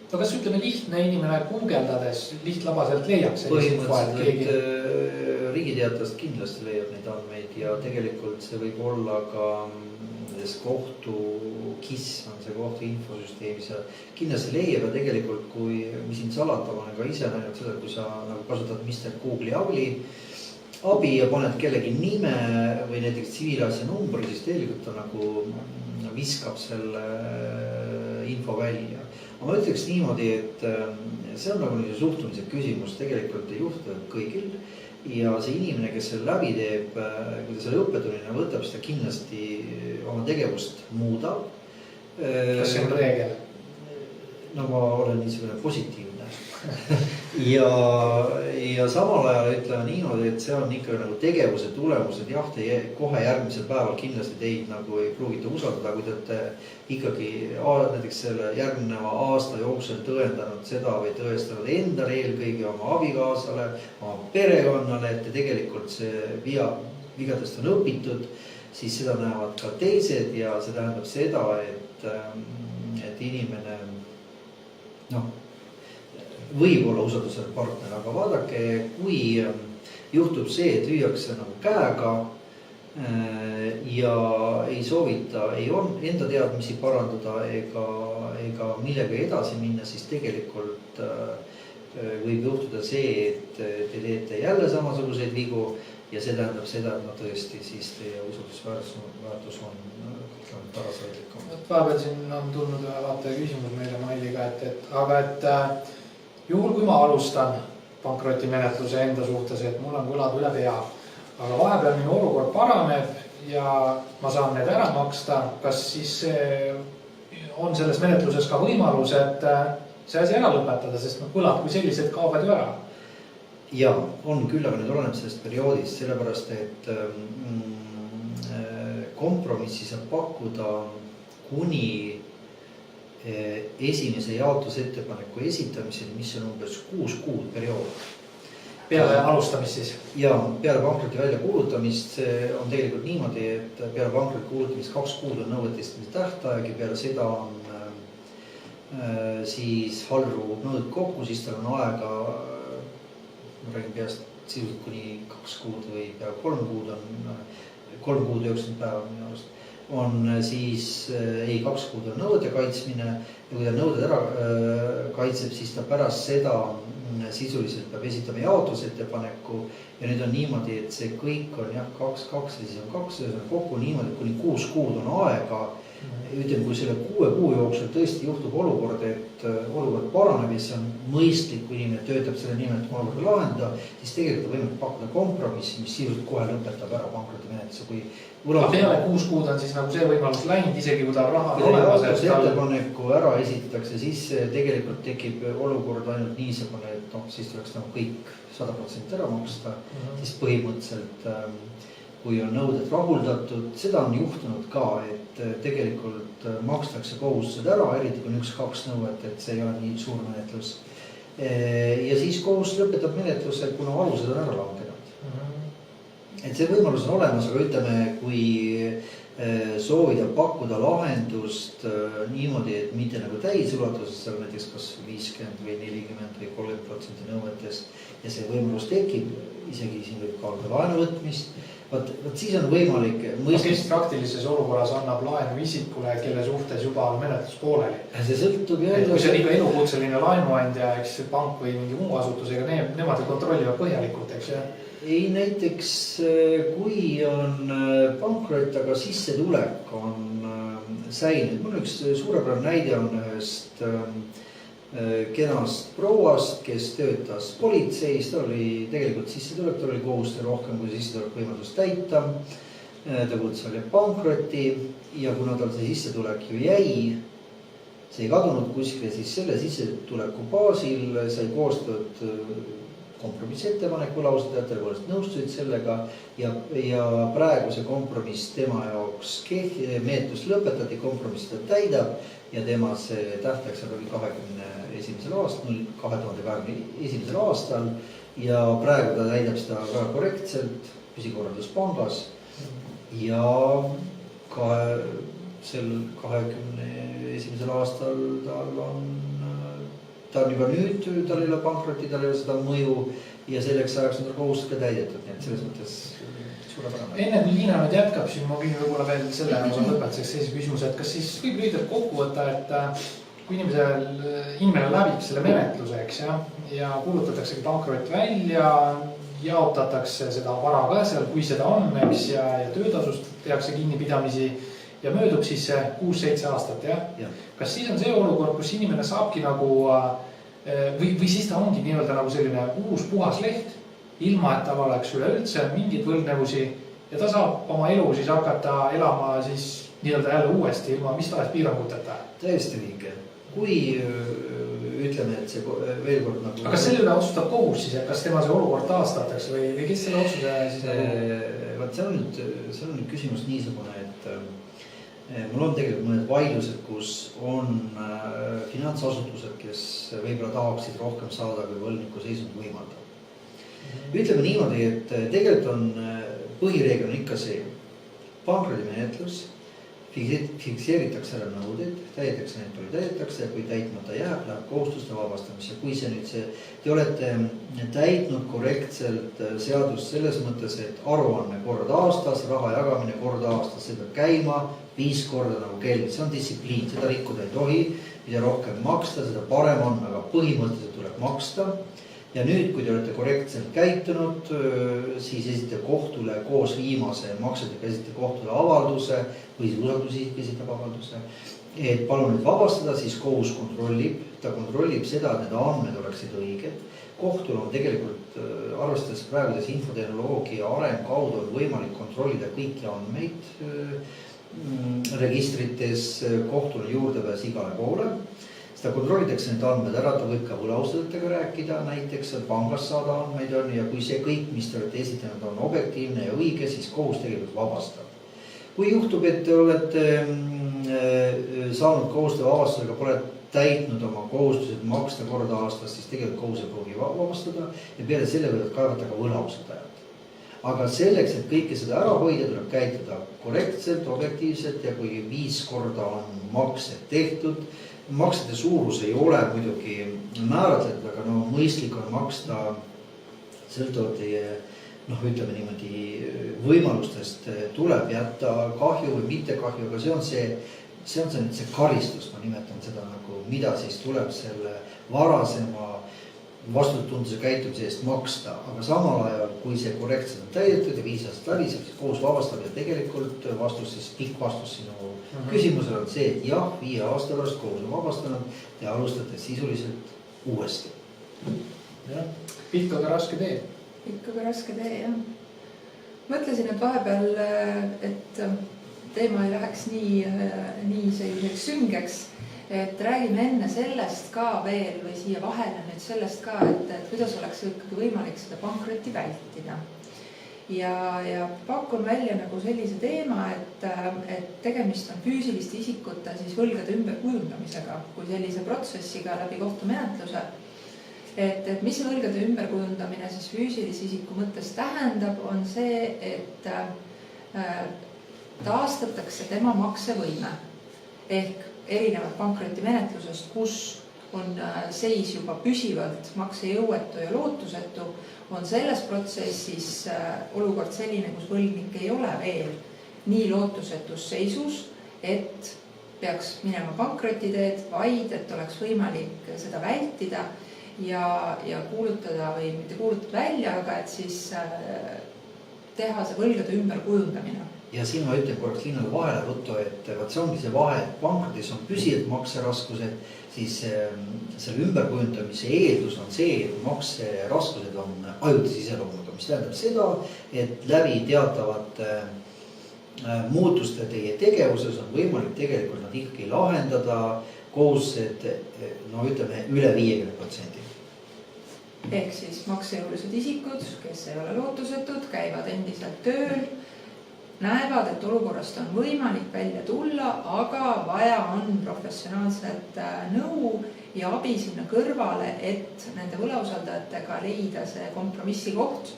No kas ütleme lihtne inimene guugeldades lihtlabaselt leiaks? Põhimõtteliselt riigiteatast kindlasti leiab neid andmeid ja tegelikult see võib olla ka kohtu KIS on see kohtu infosüsteemis ja kindlasti leiab ja tegelikult kui, mis siin salata, ma olen ka ise näinud seda, kui sa nagu kasutad Mr. Google'i abi ja paned kellegi nime või näiteks tsiviilasja numbri, siis tegelikult ta nagu viskab selle info välja. Aga ma ütleks niimoodi, et see on nagu suhtumise küsimus, tegelikult ei juhtu kõigil. Ja see inimene, kes selle läbi teeb, kui ta selle õppetunnina võtab, siis ta kindlasti oma tegevust muudab. Kas see on reegel? No ma olen niisugune positiivne. ja samal ajal ütleme niimoodi, et see on ikka nagu tegevuse tulemus, et jah, te kohe järgmisel päeval kindlasti teid nagu ei pruugita usaldada, kui te olete ikkagi näiteks selle järgneva aasta jooksul tõendanud seda või tõestanud endale eelkõige oma abikaasale, oma perekonnale, et tegelikult see vigadest on õpitud, siis seda näevad ka teised ja see tähendab seda, et et inimene võib olla usaldusel partner, aga vaadake, kui juhtub see, et lüüakse nagu käega ja ei soovita enda teadmisi parandada ega millega edasi minna, siis tegelikult võib juhtuda see, et te teete jälle samasuguseid vigu ja see tähendab seda, et tõesti siis teie usaldusväärtus on parasjagu. Vahepeal siin on tulnud ühe vaataja küsimus meile Mailiga, et juhul kui ma alustan pankrotimenetluse enda suhtes, et mul on võlad üle pea, aga vahepeal minu olukord paraneb ja ma saan need ära maksta, kas siis on selles menetluses ka võimalus, et see asi ära lõpetada, sest võlad kui sellised kaovad ju ära? Ja, on küll, aga nüüd oleneb sellest perioodist, sellepärast, et kompromissi saab pakkuda kuni esimese jaotusettepaneku esitamiseni, mis on umbes 6 kuud periood. Peale alustamist siis? Ja peale pankroti välja kuulutamist on tegelikult niimoodi, et peale pankroti kuulutamist 2 kuud on nõuete esitamise tähtaeg ja peale seda on siis haldur nõud kokku, siis tal on aega, ma räägin peast sisuliselt kuni 2 kuud või peale 3 kuud on 3 kuud 90 päeva minu arust. On siis 2 kuud on nõude kaitsmine ja kui ta nõuded ära kaitseb, siis ta pärast seda sisuliselt peab esitama jaotusettepaneku ja nüüd on niimoodi, et see kõik on 2 ja siis on 2 ja kokku niimoodi, et kuni 6 kuud on aega. Ütleme, kui selle 6 kuu jooksul tõesti juhtub olukord, et olukord paraneb ja see on mõistlik, kui inimene töötab selle nimel, et olukorda lahendada, siis tegelikult võimalik pakkuda kompromissi, mis sisuliselt kohe lõpetab ära pankrotimenetluse. Peale 6 kuud on siis nagu see võimalus läinud, isegi kui ta raha on olemas. Kui ettepaneku ära esitatakse, siis tegelikult tekib olukord ainult niisugune, et siis tuleks nagu kõik 100% ära maksta, siis põhimõtteliselt kui on nõuded rahuldatud, seda on juhtunud ka, et tegelikult makstakse kohustused ära, eriti kui on 1-2 nõuet, et see ei ole nii suur menetlus. Ja siis kohustus lõpetab menetluse, kuna alused on ära langenud. Et see võimalus on olemas, aga ütleme, kui soovida pakkuda lahendust niimoodi, et mitte nagu täisulatuses, seal näiteks kas 50 või 40 või 30% nõuetest ja see võimalus tekib, isegi siin võib kaaluda laenu võtmist, Võt siis on võimalik Kes praktilises olukorras annab laenu isikule, kelle suhtes juba on menetlus pooleli? See sõltub jälle... Kui see on ikka elukutseline laenuandja, eks pank või mingi muu asutusega, nemad kontrollivad põhjalikult, eks jah? Ei, näiteks kui on pankrot, aga sissetulek on säilinud. Mul üks suurepärane näide on ühest kenast prouast, kes töötas politseis, ta oli tegelikult sissetulek, ta oli kohustus rohkem kui sissetulek võimalus täita. Ta kuulus oli pankroti ja kuna tal see sissetulek ju jäi, see ei kadunud kuskile, siis selle sissetuleku baasil sai koostatud kompromissettepanek võlausaldajatel, kui nõustusid sellega ja praegu see kompromiss tema jaoks menetlus lõpetati, kompromiss ta täidab ja tema see tähtaeg seal oli 2021. aastal ja praegu ta täidab seda väga korrektselt püsikorralduspangas ja sel 21. aastal ta on juba nüüd, tal ei ole pankroti, tal ei ole seda mõju ja selleks ajaks on tal kohustus ka täidetud, nii et selles mõttes suurepärane. Enne kui Liina nüüd jätkab, siis ma võin võib-olla veel selle osa lõpetuseks sellise küsimuse, et kas siis võib lühidalt kokku võtta, et kui inimene läbib selle menetluse, eks ja kuulutatakse pankrot välja, jaotatakse seda vara ka seal, kui seda on, eks ja töötasust tehakse kinnipidamisi ja möödub siis 6-7 aastat, jah? Kas siis on see olukord, kus inimene saabki nagu või siis ta ongi nii-öelda nagu selline uus puhas leht, ilma et tal oleks üleüldse mingid võlgnevusi ja ta saab oma elu siis hakata elama siis nii-öelda jälle uuesti ilma mis tahes piiranguteta? Täiesti õige. Kui ütleme, et see veel kord nagu... Aga kas selle üle otsustab kohus siis, et kas tema see olukord taastatakse või kes selle otsuse siis nagu... See on nüüd küsimus niisugune, et mul on tegelikult mõned vaidlused, kus on finantsasutused, kes võib-olla tahaksid rohkem saada, kui võlgniku seisund võimaldab. Ütleme niimoodi, et tegelikult on põhireegel on ikka see pankroti menetlus, fikseeritakse ära nõudeid, täidetakse neid, palju täidetakse ja kui täitmata jääb, läheb kohustuste vabastamisse. Kui see nüüd te olete täitnud korrektselt seadust selles mõttes, et aruanne kord aastas, raha jagamine kord aastas, see peab käima 5 korda nagu kell, see on distsipliin, seda rikkuda ei tohi, mida rohkem maksta, seda parem on, aga põhimõtteliselt tuleb maksta. Ja nüüd, kui te olete korrektselt käitunud, siis esitate kohtule koos viimase maksetega esitate kohtule avalduse või siis usaldusisik esitab avalduse, et palun nüüd vabastada, siis kohus kontrollib, ta kontrollib seda, et need andmed oleksid õiged. Kohtul on tegelikult, arvestades praegudes infotehnoloogia areng kaudu, on võimalik kontrollida kõiki andmeid registrites, kohtul on juurdepääs igale poole. Seda kontrollitakse need andmed ära, ta võib ka võlausaldajatega rääkida, näiteks pangast saada andmeid on ja kui see kõik, mis te olete esitanud, on objektiivne ja õige, siis kohus tegelikult vabastab. Kui juhtub, et te olete saanud kohustuste vabastusega, pole täitnud oma kohustused maksta korda aastas, siis tegelikult kohus ei pruugi vabastada ja peale selle võivad kaevata ka võlausaldajad. Aga selleks, et kõike seda ära hoida, tuleb käituda korrektselt, objektiivselt ja kui 5 korda on maksed tehtud, maksete suurus ei ole muidugi määratletud, aga mõistlik on maksta sõltuvalt teie, ütleme niimoodi, võimalustest tuleb jätta kahju või mitte kahju, aga see on see karistus, ma nimetan seda nagu, mida siis tuleb selle varasema vastutunduse käitumise eest maksta, aga samal ajal, kui see korrektselt on täidetud ja 5 aastat läbi, siis kohus vabastab ja tegelikult pikk vastus sinu küsimusel on see, et jah, 5 aasta pärast kohus on vabastanud ja alustate sisuliselt uuesti. Ja, pikk aga raske tee. Pikk aga raske tee, jah. Mõtlesin, et vahepeal, et teema ei läheks nii selliseks süngeks, et räägime enne sellest ka veel või siia vahele nüüd sellest ka, et kuidas oleks ikkagi võimalik seda pankrotti vältida. Ja pakun välja nagu sellise teema, et tegemist on füüsiliste isikute siis võlgade ümberkujundamisega kui sellise protsessiga läbi kohtumenetluse. Et mis võlgade ümberkujundamine siis füüsilise isiku mõttes tähendab, on see, et taastatakse tema maksevõime ehk erinevalt pankrotimenetlusest, kus on seis juba püsivalt maksejõuetu ja lootusetu, on selles protsessis olukord selline, kus võlgnik ei ole veel nii lootusetus seisus, et peaks minema pankrotiteed, vaid et oleks võimalik seda vältida ja kuulutada või mitte kuulutada välja, aga et siis teha see võlgade ümberkujundamine. Ja siin ma ütlen korraks Linnale vahele võttu, et see ongi see vahe, et pankrotis on püsivad makseraskused, siis selle ümberkujundamise eeldus on see, et makseraskused on ajutise iseloomuga, mis tähendab seda, et läbi teatavate muutuste teie tegevuses on võimalik tegelikult nad ikkagi lahendada kohustused, ütleme üle 50%. Ehk siis maksejõulised isikud, kes ei ole lootusetud, käivad endiselt tööl, näevad, et olukorrast on võimalik välja tulla, aga vaja on professionaalset nõu ja abi sinna kõrvale, et nende võlausaldajatega leida see kompromissi koht,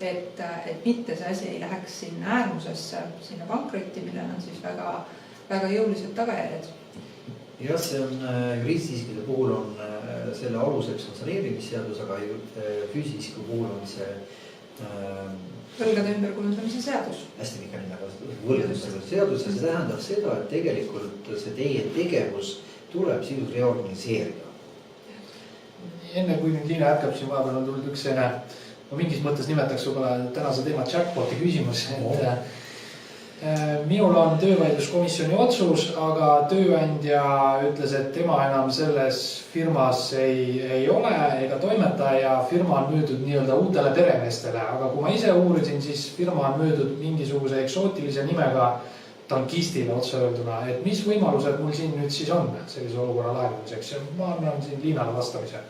et mitte see asi ei läheks sinna äärmusesse, sinna pankrotti, millel on siis väga, väga jõulised tagajärjed. Jah, see on juriidisisikide puhul on selle aluseks on saneerimisseadus, aga füüsisiku puhul on see võlgade ümberkujundamise seadus. Hästi pikka nime võlgade seadus ja see tähendab seda, et tegelikult see teie tegevus tuleb sisuliselt reorganiseerida. Enne kui nüüd Liina jätkab, siin vahepeal on tulnud üks selline, ma mingis mõttes nimetaks võib-olla tänase teema jackpoti küsimus, et minul on töövaidluskomisjoni otsus, aga tööandja ütles, et tema enam selles firmas ei ole ega toimeta ja firma on müüdud nii-öelda uutele peremeestele, aga kui ma ise uurisin, siis firma on müüdud mingisuguse eksootilise nimega tankistile otse öelduna, et mis võimalused mul siin nüüd siis on sellise olukorra lahendamiseks ja ma annan siin Liinale vastamise.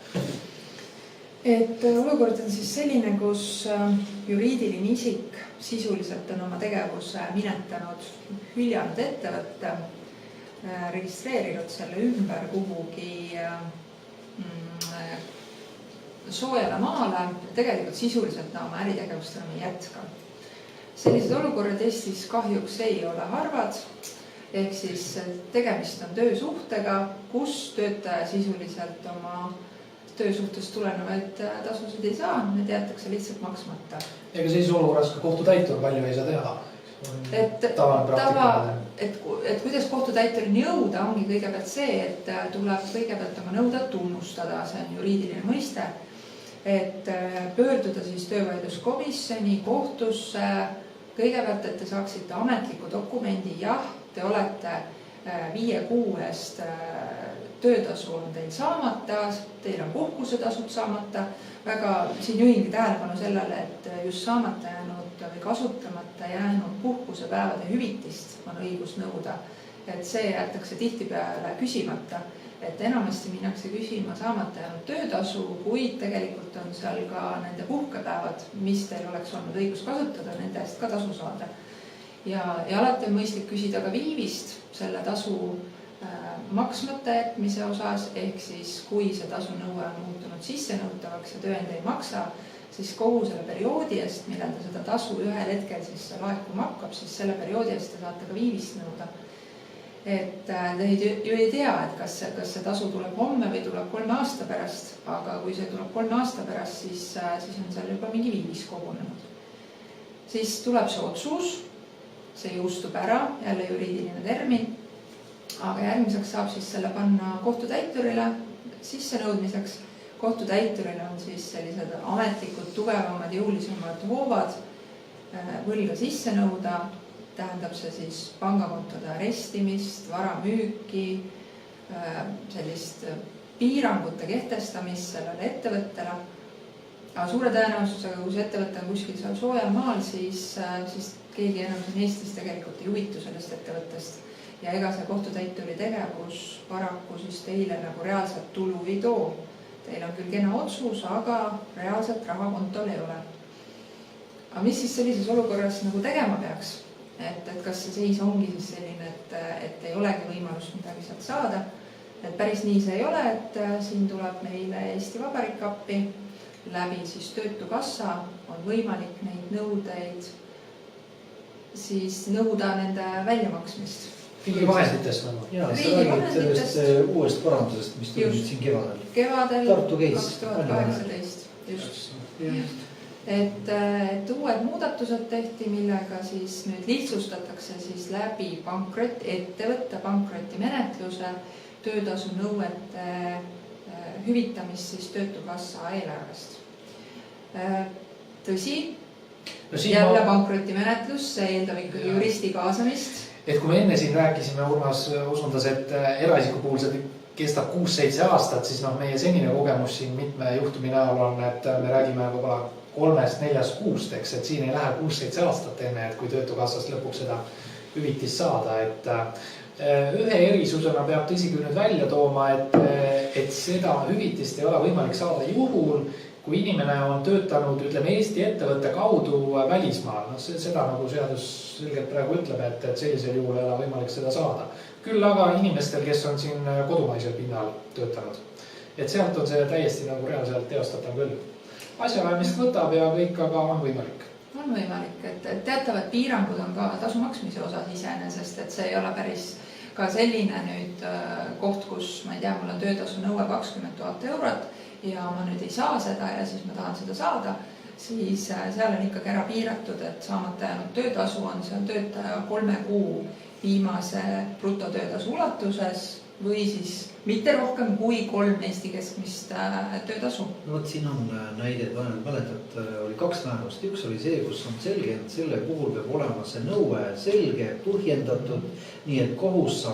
Et olukord on siis selline, kus juriidiline isik sisuliselt on oma tegevuse minetanud, hüljanud ettevõtte, registreerinud selle ümber kuhugi soojale maale, tegelikult sisuliselt oma äritegevust enam ei jätka. Sellised olukorrad Eestis kahjuks ei ole harvad ehk siis tegemist on töösuhtega, kus töötaja sisuliselt oma töösuhtest tulenevaid tasusid ei saa, need jäetakse lihtsalt maksmata. Ega siis olukorras ka kohtutäitur palju ei saa teha. Et kuidas kohtutäiturini jõuda, ongi kõigepealt see, et tuleb kõigepealt oma nõuda tunnustada, see on juriidiline mõiste, et pöörduda siis töövaidluskomisjoni kohtusse kõigepealt, et te saaksite ametliku dokumendi, jah, te olete 5 kuu eest töötasu on teil saamata, teil on puhkusetasud saamata, väga siin juhingi tähelepanu sellele, et just saamata jäänud või kasutamata jäänud puhkusepäevade hüvitist on õigus nõuda, et see jäetakse tihtipeale küsimata, et enamasti minnakse küsima saamata jäänud töötasu, kuid tegelikult on seal ka nende puhkepäevad, mis teil oleks olnud õigus kasutada, nende eest ka tasu saada. Ja alati on mõistlik küsida ka viivist selle tasu maksmata jätmise osas, ehk siis kui see tasu nõue on muutunud sissenõutavaks ja tööandja ei maksa, siis kogu selle perioodi eest, millal ta seda tasu ühel hetkel siis laekuma hakkab, siis selle perioodi eest te saate ka viivist nõuda. Et te ju ei tea, et kas see tasu tuleb homme või tuleb 3 aasta pärast, aga kui see tuleb 3 aasta pärast, siis on seal juba mingi viivis kogunenud. Siis tuleb see otsus, see jõustub ära, jälle juriidiline termin, aga järgmiseks saab siis selle panna kohtutäiturile sissenõudmiseks. Kohtutäiturile on siis sellised ametlikud, tugevamad, jõulisemad hoovad võlga sisse nõuda, tähendab see siis pangakontode arestimist, vara müüki, sellist piirangute kehtestamist sellele ettevõttele. Aga suure tõenäosusega, kui see ettevõte on kuskil seal soojal maal, siis keegi enam siin Eestis tegelikult ei huvitu sellest ettevõttest. Ja ega see kohtutäituri tegevus paraku siis teile nagu reaalselt tulu ei too. Teil on küll kena otsus, aga reaalselt raha kontol ei ole. Aga mis siis sellises olukorras nagu tegema peaks? Et kas see seis ongi siis selline, et ei olegi võimalust midagi sealt saada? Et päris nii see ei ole, et siin tuleb meile Eesti Vabariik appi, läbi siis Töötukassa on võimalik neid nõudeid siis nõuda nende väljamaksmist. Riigi vahenditest nagu. Jaa, sa räägid sellest uuest parandusest, mis tuli siin kevadel. Kevadel Tartu Case 2018, just. Et uued muudatused tehti, millega siis nüüd lihtsustatakse siis läbi ettevõtte pankrotimenetluse töötasu nõuete hüvitamist siis Töötukassa eelarvest. Tõsi, jälle pankrotimenetlus, see eeldab ikkagi juristi kaasamist. Et kui me enne siin rääkisime, Urmas osundas, et eraisiku puhul see kestab 6-7 aastat, siis meie senine kogemus siin mitme juhtumi näol on, et me räägime võib-olla 3-4 kuust, eks, et siin ei lähe 6-7 aastat enne, et kui Töötukassast lõpuks seda hüvitist saada. Et ühe erisusena peab tõsi küll nüüd välja tooma, et seda hüvitist ei ole võimalik saada juhul, kui inimene on töötanud, ütleme, Eesti ettevõtte kaudu välismaal. Seda nagu seadus selgelt praegu ütleb, et sellisel juhul ei ole võimalik seda saada. Küll aga inimestel, kes on siin kodumaisel pinnal töötanud. Et sealt on see täiesti nagu reaalselt teostatav küll. Asjaajamist võtab ja kõik aga on võimalik. On võimalik, et teatavad piirangud on ka tasu maksmise osas iseenesest, et see ei ole päris ka selline nüüd koht, kus ma ei tea, mul on töötasu nõue 20 000 eurot ja ma nüüd ei saa seda ja siis ma tahan seda saada, siis seal on ikkagi ära piiratud, et saamata jäänud töötasu on seal töötaja 3 kuu viimase brutotöötasu ulatuses või siis mitte rohkem kui 3 Eesti keskmist töötasu. No võt siin on näide, mäletad, oli 2 määrust. Üks oli see, kus on selge, et selle puhul peab olema see nõue selge, põhjendatud, nii et kohus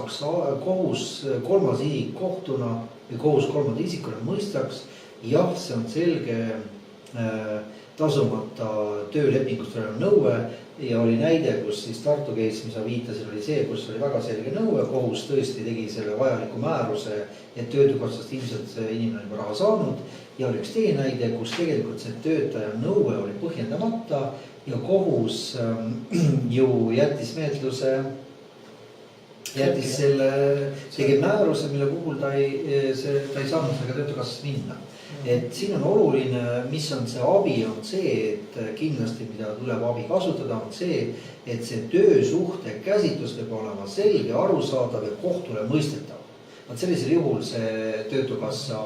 kolmas isik kohtuna või kohus kolmanda isikuna mõistaks, jah, see on selge tasumata töölepingust olev nõue ja oli näide, kus siis Tartu Case, mis sa viitasid, oli see, kus oli väga selge nõue, kohus tõesti tegi selle vajaliku määruse, et Töötukassast ilmselt see inimene juba raha saanud ja oli üks teine näide, kus tegelikult see töötaja nõue oli põhjendamata ja kohus ju jättis menetluse, tegi määruse, mille puhul ta ei saanud sellega Töötukassast minna. Et siin on oluline, mis on see abi, on see, et kindlasti mida tuleb abi kasutada, on see, et see töösuhte käsitlus peab olema selge, arusaadav ja kohtule mõistetav. Vaat sellisel juhul see Töötukassa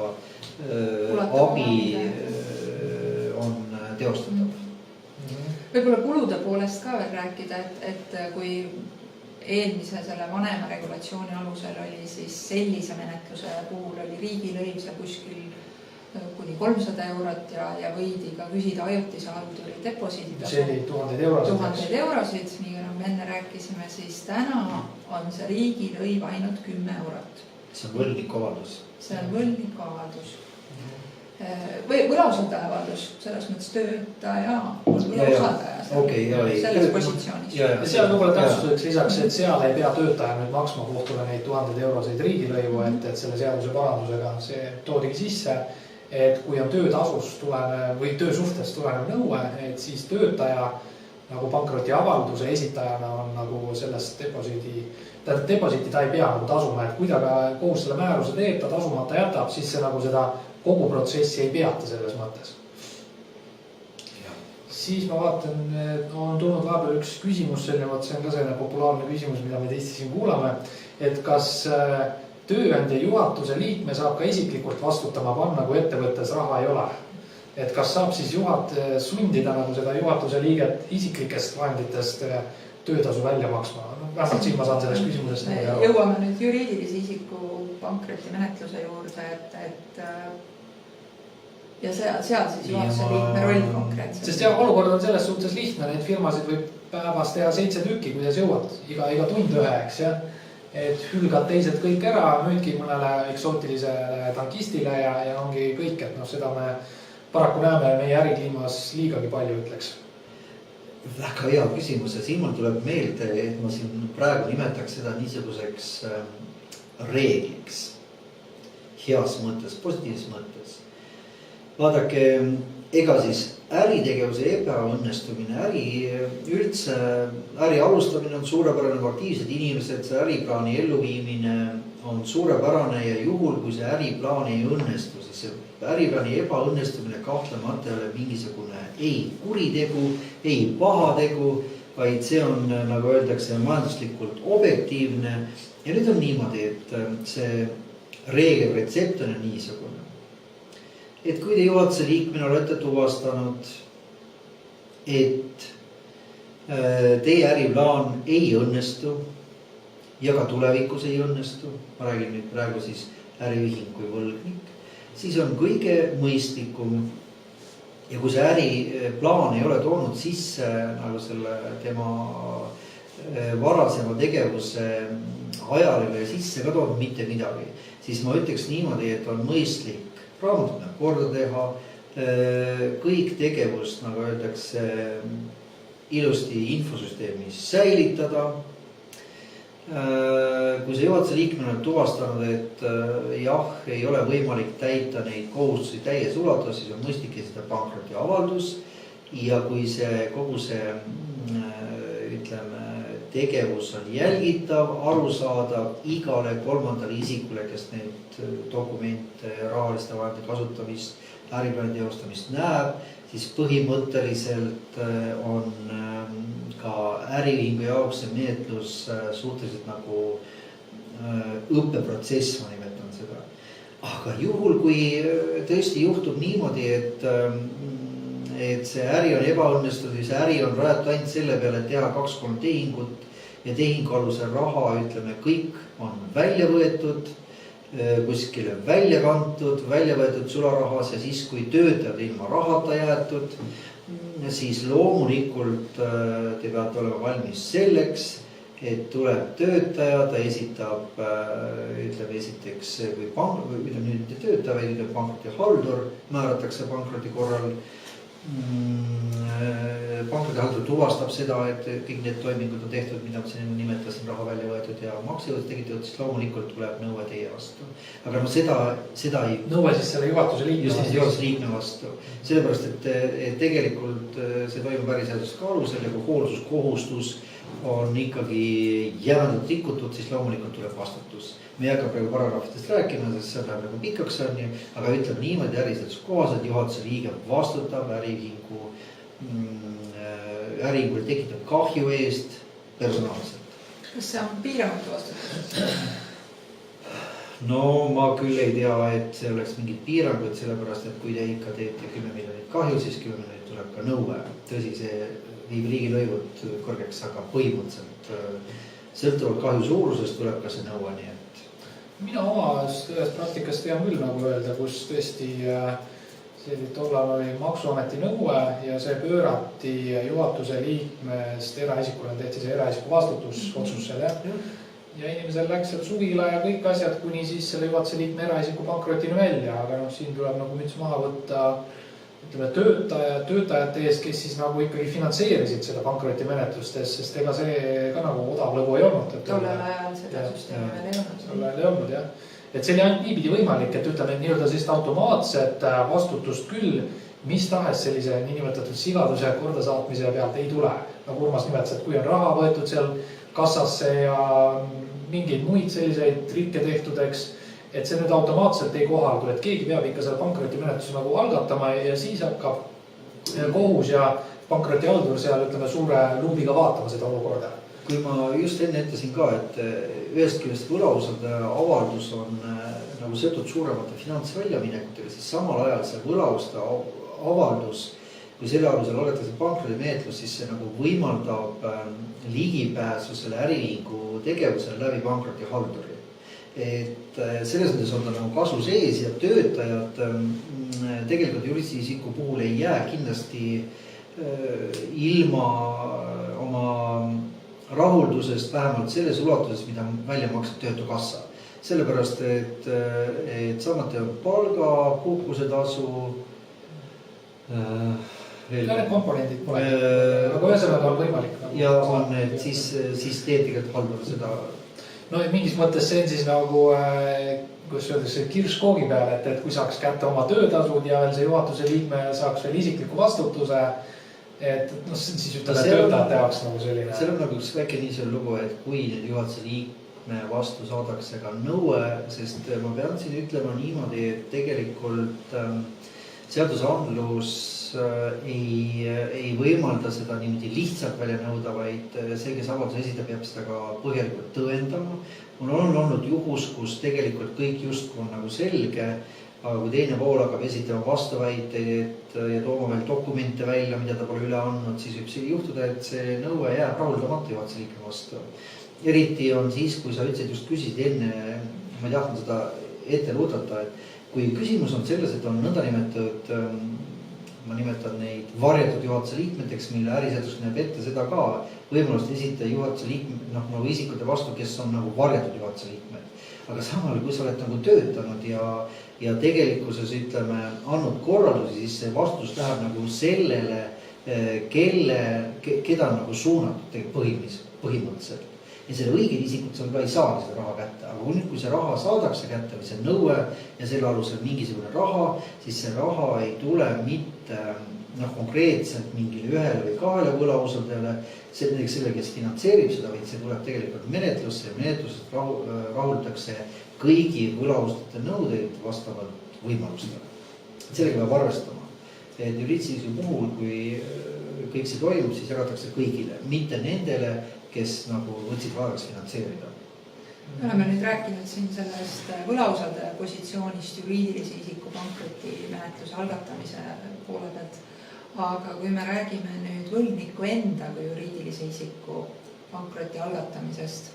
abi on teostatav. Võib-olla kulude poolest ka veel rääkida, et kui eelmise selle vanema regulatsiooni alusel oli siis sellise menetluse puhul oli riigilõiv seal kuskil kuni 300 eurot ja võidi ka küsida ajutise halduri deposiidi. See oli 1000 eurosid. 1000 eurosid, nii nagu me enne rääkisime, siis täna on see riigilõiv ainult 10 eurot. See on võlgniku avaldus. See on võlgniku avaldus. Või võlausaldaja avaldus, selles mõttes töötaja on võlausaldaja selles positsioonis. Ja seal võib-olla täpsustuseks lisaks, et seal ei pea töötaja nüüd maksma kohtule neid 1000 euroseid riigilõivu, et selle seaduse parandusega see toodigi sisse, et kui on töötasust tulenev või töösuhtest tulenev nõue, et siis töötaja nagu pankroti avalduse esitajana on nagu sellest deposiiti ta ei pea nagu tasuma, et kui ta ka kohus selle määruse teeb, ta tasumata jätab, siis see nagu seda kogu protsessi ei peata selles mõttes. Siis ma vaatan, on tulnud vahepeal üks küsimus, see on ka selline populaarne küsimus, mida me teiste siin kuulame, et kas tööandja juhatuse liikme saab ka isiklikult vastutama panna, kui ettevõttes raha ei ole. Et kas saab siis sundida nagu seda juhatuse liiget isiklikest vahenditest töötasu välja maksma? Vähemalt siin ma saan sellest küsimusest. Jõuame nüüd juriidilise isiku pankroti menetluse juurde, et ja seal siis juhatuse liikme roll konkreetselt. Sest olukord on selles suhtes lihtne, neid firmasid võib päevas teha 7 tükki, kuidas jõuad iga tund ühe, eks ja. Et hülgad teised kõik ära, müüdki mõnele eksootilisele tankistile ja ongi kõik, et seda me paraku näeme meie ärikliimas liigagi palju, ütleks. Väga hea küsimus ja siin mul tuleb meelde, et ma siin praegu nimetaks seda niisuguseks reegliks heas mõttes, positiivses mõttes. Vaadake, ega siis äritegevuse ebaõnnestumine, äri alustamine on suurepärane, aktiivsed inimesed, see äriplaani elluviimine on suurepärane ja juhul, kui see äriplaan ei õnnestu, siis see äriplaani ebaõnnestumine kahtlemata ei ole mingisugune ei kuritegu, ei pahategu, vaid see on, nagu öeldakse, majanduslikult objektiivne. Ja nüüd on niimoodi, et see reegel retsept on niisugune. Et kui te juhatuse liikmena olete tuvastanud, et teie äriplaan ei õnnestu ja ka tulevikus ei õnnestu, ma räägin nüüd praegu siis äriühing kui võlgnik, siis on kõige mõistlikum ja kui see äriplaan ei ole toonud sisse nagu selle tema varasema tegevuse ajalile sisse ka toonud mitte midagi, siis ma ütleks niimoodi, et on mõistlik raamatuna korda teha, kõik tegevust, nagu öeldakse, ilusti infosüsteemis säilitada. Kui see juhatuse liikmena on tuvastanud, et jah, ei ole võimalik täita neid kohustusi täies ulatus, siis on mõistlik esitada pankroti avaldus ja kui see kogu see tegevus on jälgitav, arusaadav igale kolmandale isikule, kes neid dokumente, rahaliste vahendite kasutamist, äriplaani teostamist näeb, siis põhimõtteliselt on ka äriühingu jaoks see menetlus suhteliselt nagu õppeprotsess, ma nimetan seda. Aga juhul, kui tõesti juhtub niimoodi, et see äri on ebaõnnestunud või see äri on rajatud ainult selle peale, et teha 2-3 tehingut ja tehingu alusel raha, ütleme, kõik on välja võetud, kuskile välja kantud, välja võetud sularahas ja siis, kui töötajad ilma rahata jäetud, siis loomulikult te peate olema valmis selleks, et tuleb töötaja, ta esitab, ütleme esiteks, kui nüüd töötaja, vaid ütleme pankroti haldur, määratakse pankroti korral. Pankroti haldur tuvastab seda, et kõik need toimingud on tehtud, mida ma siin nimetasin, raha välja võetud ja maksejõud tegid, siis loomulikult tuleb nõue teie vastu. Aga no seda ei... Nõue siis selle juhatuse liikme vastu. Just juhatuse liikme vastu. Sellepärast, et tegelikult see toimub äriseadusega alusel ja kui hoolsuskohustus on ikkagi jämedalt rikutud, siis loomulikult tuleb vastutus. Me ei hakka praegu paragrahvidest rääkima, sest see läheb nagu pikaks on ju, aga ütleb niimoodi äriseaduse kohaselt juhatuse liige vastutab äriühingul tekitab kahju eest personaalselt. Kas see on piiramatu vastutus? No ma küll ei tea, et see oleks mingid piirangud, sellepärast, et kui te ikka teete 10 miljonit kahju, siis 10 miljonit tuleb ka nõue. Tõsi, see viib riigilõivud kõrgeks, aga põhimõtteliselt sõltuvalt kahju suurusest tuleb ka see nõue, nii et mina oma ühest praktikast tean küll nagu öelda, kus tõesti tollal oli maksuameti nõue ja see pöörati juhatuse liikmest eraisikule, tehti see eraisiku vastutusotsus selle. Ja inimesel läks seal suvila ja kõik asjad kuni siis selle juhatuse liikme eraisiku pankrotini välja, aga siin tuleb nagu müts maha võtta töötajate eest, kes siis nagu ikkagi finantseerisid seda pankrotimenetlustes, sest ega see ka nagu odav lõbu ei olnud. Tollel ajal seda süsteemi veel ei olnud. Tollel ajal ei olnud, jah. Et see oli ainult niipidi võimalik, et ütleme nii-öelda sellist automaatset vastutust küll, mis tahes sellise niinimetatud sigaduse kordasaatmise pealt ei tule. Nagu Urmas nimetas, et kui on raha võetud seal kassasse ja mingeid muid selliseid trikke tehtud, eks, et see nüüd automaatselt ei kohaldu, et keegi peab ikka selle pankrotimenetluse nagu algatama ja siis hakkab kohus ja pankrotihaldur seal suure luubiga vaatama seda olukorda. Kui ma just enne ütlesin ka, et ühest küljest võlausaldaja avaldus on nagu seotud suuremate finantsväljaminekutega, siis samal ajal see võlausaldaja avaldus, kui selle alusel algatatakse pankrotimenetlus, siis see nagu võimaldab ligipääsu selle äriühingu tegevusele läbi pankrotihalduri. Et selles mõttes on ta nagu kasu sees ja töötajad tegelikult juristisiku puhul ei jää kindlasti ilma oma rahuldusest vähemalt selles ulatuses, mida välja maksab töötukassa. Sellepärast, et saamata palga, puhkusetasu, ka need komponendid pole, aga ühesõnaga on võimalik. Ja on, et siis teed tegelikult haldur seda. No mingis mõttes see on siis nagu, kus öeldakse kirskoogi peale, et kui saaks kätte oma töötasud ja veel see juhatuse liikme saaks veel isikliku vastutuse, et siis ütleme töötajate jaoks nagu selline. See on nagu üks väike nii see lugu, et kui nüüd juhatuse liikme vastu saadakse ka nõue, sest ma pean siin ütlema niimoodi, et tegelikult seadusandlus ei võimalda seda niimoodi lihtsalt välja nõuda, vaid see, kes avalduse esitab, peab seda ka põhjalikult tõendama. Mul on olnud juhus, kus tegelikult kõik justkui on nagu selge, aga kui teine pool hakkab esitama vastuväiteid ja tooma veel dokumente välja, mida ta pole üle andnud, siis võib see juhtuda, et see nõue jääb rahuldamata juhatuse liikme vastu. Eriti on siis, kui sa ütlesid just küsisid enne, ma ei tahtnud seda ette luutata, et kui küsimus on selles, et on nõndanimetatud, ma nimetan neid varjatud juhatuse liikmeteks, mille äriseadus näeb ette seda ka võimalust esitada juhatuse liikmed, nagu isikute vastu, kes on nagu varjatud juhatuse liikmed. Aga samal, kui sa oled nagu töötanud ja tegelikkuses ütleme andnud korraldusi, siis see vastus läheb nagu sellele, keda on nagu suunatud põhimõtteliselt. Ja selle õiged isikud seal ei saa seda raha kätte, aga kui see raha saadakse kätte või see nõue ja selle alusel mingisugune raha, siis see raha ei tule mitte konkreetselt mingile ühele või kahele võlausaldajale, selle, kes finantseerib seda, vaid see tuleb tegelikult menetlusse ja menetlusest rahuldatakse kõigi võlausaldajate nõudeid vastavalt võimalustele. Sellega peab arvestama, et juriidilise puhul, kui kõik see toimub, siis jagatakse kõigile, mitte nendele, kes nagu võtsid vaevaks finantseerida. Me oleme nüüd rääkinud siin sellest võlausaldaja positsioonist juriidilise isiku pankrotimenetluse algatamise poole pealt. Aga kui me räägime nüüd võlgniku enda kui juriidilise isiku pankroti algatamisest,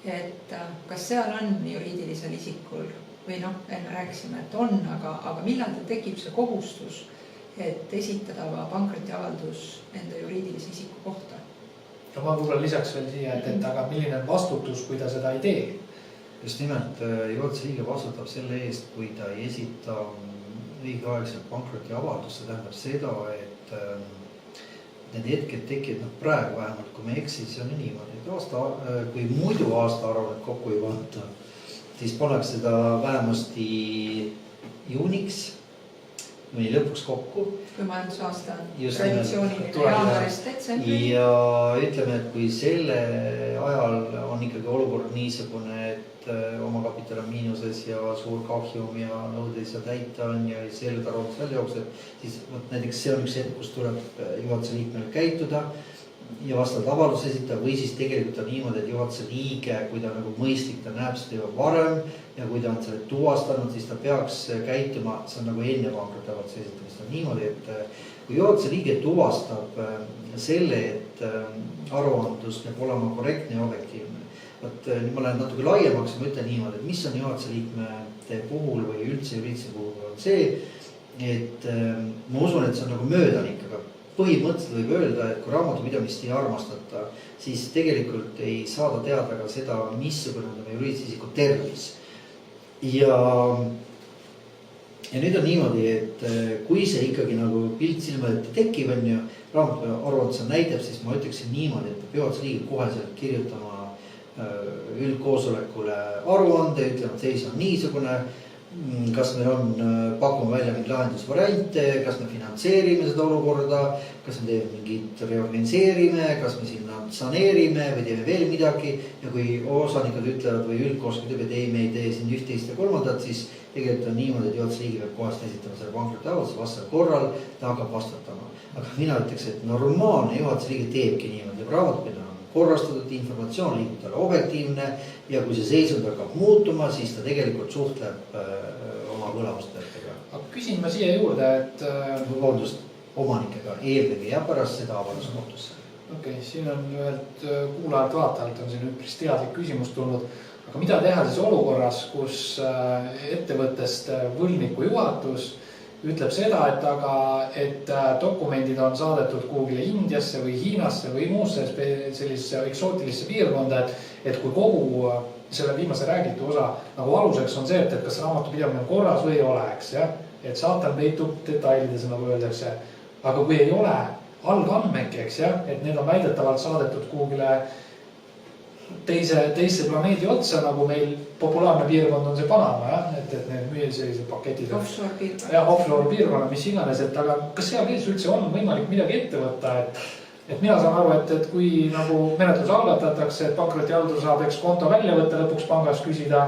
et kas seal on juriidilisel isikul või enne rääkisime, et on, aga millal tal tekib see kohustus, et esitada pankrotiavaldus enda juriidilise isiku kohta? No ma võib-olla lisaks veel siia, et aga milline on vastutus, kui ta seda ei tee? Just nimelt juhatuse liige vastutab selle eest, kui ta ei esita õigeaegselt pankrotiavaldust. See tähendab seda, et need hetked tekivad praegu vähemalt, kui me eksid, see on niimoodi, et kui muidu aastaaruannet kokku ei panda, siis pannakse seda vähemasti juuniks kuni lõpuks kokku. Kui majandusaasta on Just traditsiooniline nimelt. jaanuarist detsembrini. Ja ütleme, et kui selle ajal on ikkagi olukord niisugune, et omakapital on miinuses ja suur kahjum ja nõudeid ei saa täita on ja selged arvamus välja jookseb, siis näiteks see on üks hetk, kus tuleb juhatuse liikmel käituda ja vastavalt avaldus esitada või siis tegelikult on niimoodi, et juhatuse liige, kui ta nagu mõistlik, ta näeb seda juba varem ja kui ta on selle tuvastanud, siis ta peaks käituma, see on nagu enne pankroti avalduse esitamist on niimoodi, et kui juhatuse liige tuvastab selle, et aruandlus peab olema korrektne ja objektiivne. Nüüd ma lähen natuke laiemaks ja ma ütlen niimoodi, et mis on juhatuse liikmete puhul või üldse juriidilise puhul on see, et ma usun, et see on nagu möödanik, aga põhimõtteliselt võib öelda, et kui raamatupidamist ei armastata, siis tegelikult ei saada teada ka seda, missugune on juriidilise isiku tervis. Ja nüüd on niimoodi, et kui see ikkagi nagu pilt silma ette tekib, on ju, raamatupidamine näitab, siis ma ütleksin niimoodi, et juhatuse liige koheselt kirjutama üldkoosolekule aruande, ütlema, et seis on niisugune, kas meil on, pakume välja mingi lahendusvariante, kas me finantseerime seda olukorda, kas me teeme mingit reorganiseerime, kas me sinna saneerime või teeme veel midagi ja kui osanikud ütlevad või üldkoosolek ütleb, et ei, me ei tee siin üht, teist ja kolmandat, siis tegelikult on niimoodi, et juhatuse liige peab kohast esitama selle pankroti avalduse vastaval korral, ta hakkab vastutama. Aga mina ütleks, et normaalne juhatuse liige teebki niimoodi, raamatupidamine korrastatud, informatsioon liigub talle objektiivne ja kui see seisund hakkab muutuma, siis ta tegelikult suhtleb oma võlaustajatega. Aga küsin ma siia juurde, et vabandust, omanikega eelkõige ja pärast seda avaluskohtusse. Okei, siin on ühelt kuulajalt vaatajalt on siin üpris teadlik küsimus tulnud. Aga mida teha siis olukorras, kus ettevõttest võlgniku juhatus ütleb seda, et dokumendid on saadetud kuhugile Indiasse või Hiinasse või muusse sellisesse eksootilisse piirkonda, et kui kogu selle viimase räägitu osa nagu aluseks on see, et kas raamatupidamine on korras või ei ole, eks, jah? Et saatan peitub detailides, nagu öeldakse. Aga kui ei ole algandmeki, eks, jah? Et need on väidetavalt saadetud kuhugile teise planeedi otsa, nagu meil populaarne piirkond on see Panama, jah? Et need müüa sellised paketid. Offshore piirkond. Ja offshore piirkond, mis iganes, et aga kas seal üldse on võimalik midagi ette võtta, et mina saan aru, et kui nagu menetlus algatatakse, et pankrotihaldur saab eks konto välja võtta, lõpuks pangas küsida,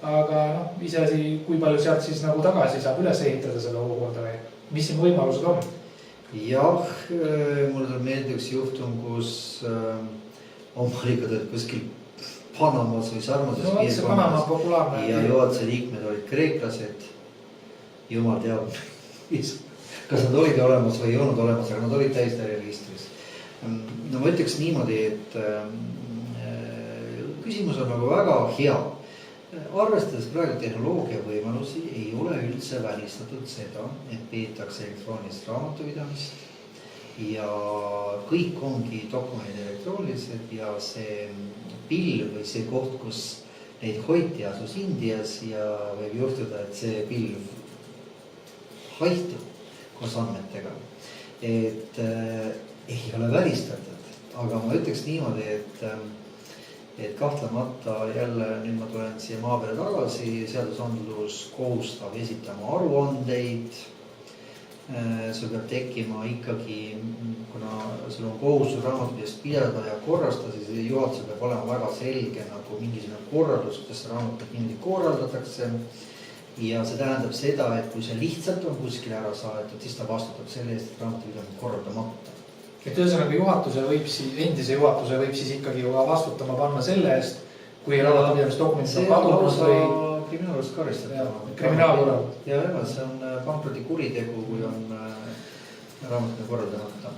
aga iseasi, kui palju sealt siis nagu tagasi saab üles ehitada selle olukorda või mis siin võimalused on? Jah, mulle tuleb meelde üks juhtum, kus omanikud olid kuskil Panamas või sarnases piirkonnas ja juhatuse liikmed olid kreeklased. Jumal teab, kas nad olid olemas või ei olnud olemas, aga nad olid täisregistris. No ma ütleks niimoodi, et küsimus on nagu väga hea. Arvestades praegu tehnoloogia võimalusi ei ole üldse välistatud seda, et peetakse elektroonilist raamatupidamist ja kõik ongi dokumendid elektroonilised ja see pilv või see koht, kus neid hoiti asus Indias ja võib juhtuda, et see pilv haihtub koos andmetega. Et ei ole välistatud, aga ma ütleks niimoodi, et kahtlemata jälle nüüd ma tulen siia maa peale tagasi, seadusandlus kohustab esitama aruandeid. Sul peab tekkima ikkagi, kuna sul on kohustus raamatupidamist pidada ja korrastada, siis juhatusel peab olema väga selge nagu mingisugune korraldus, kuidas see raamatupidamist niimoodi korraldatakse. Ja see tähendab seda, et kui see lihtsalt on kuskile ära saadetud, siis ta vastutab selle eest, et raamatupidamist korraldamata. Et ühesõnaga endise juhatuse võib siis ikkagi juba vastutama panna selle eest, kui raamatupidamist dokumendid on kadunud või kriminaalust karistada. Kriminaalkorral. Ja see on pankroti kuritegu, kui on raamatupidamine korraldamata.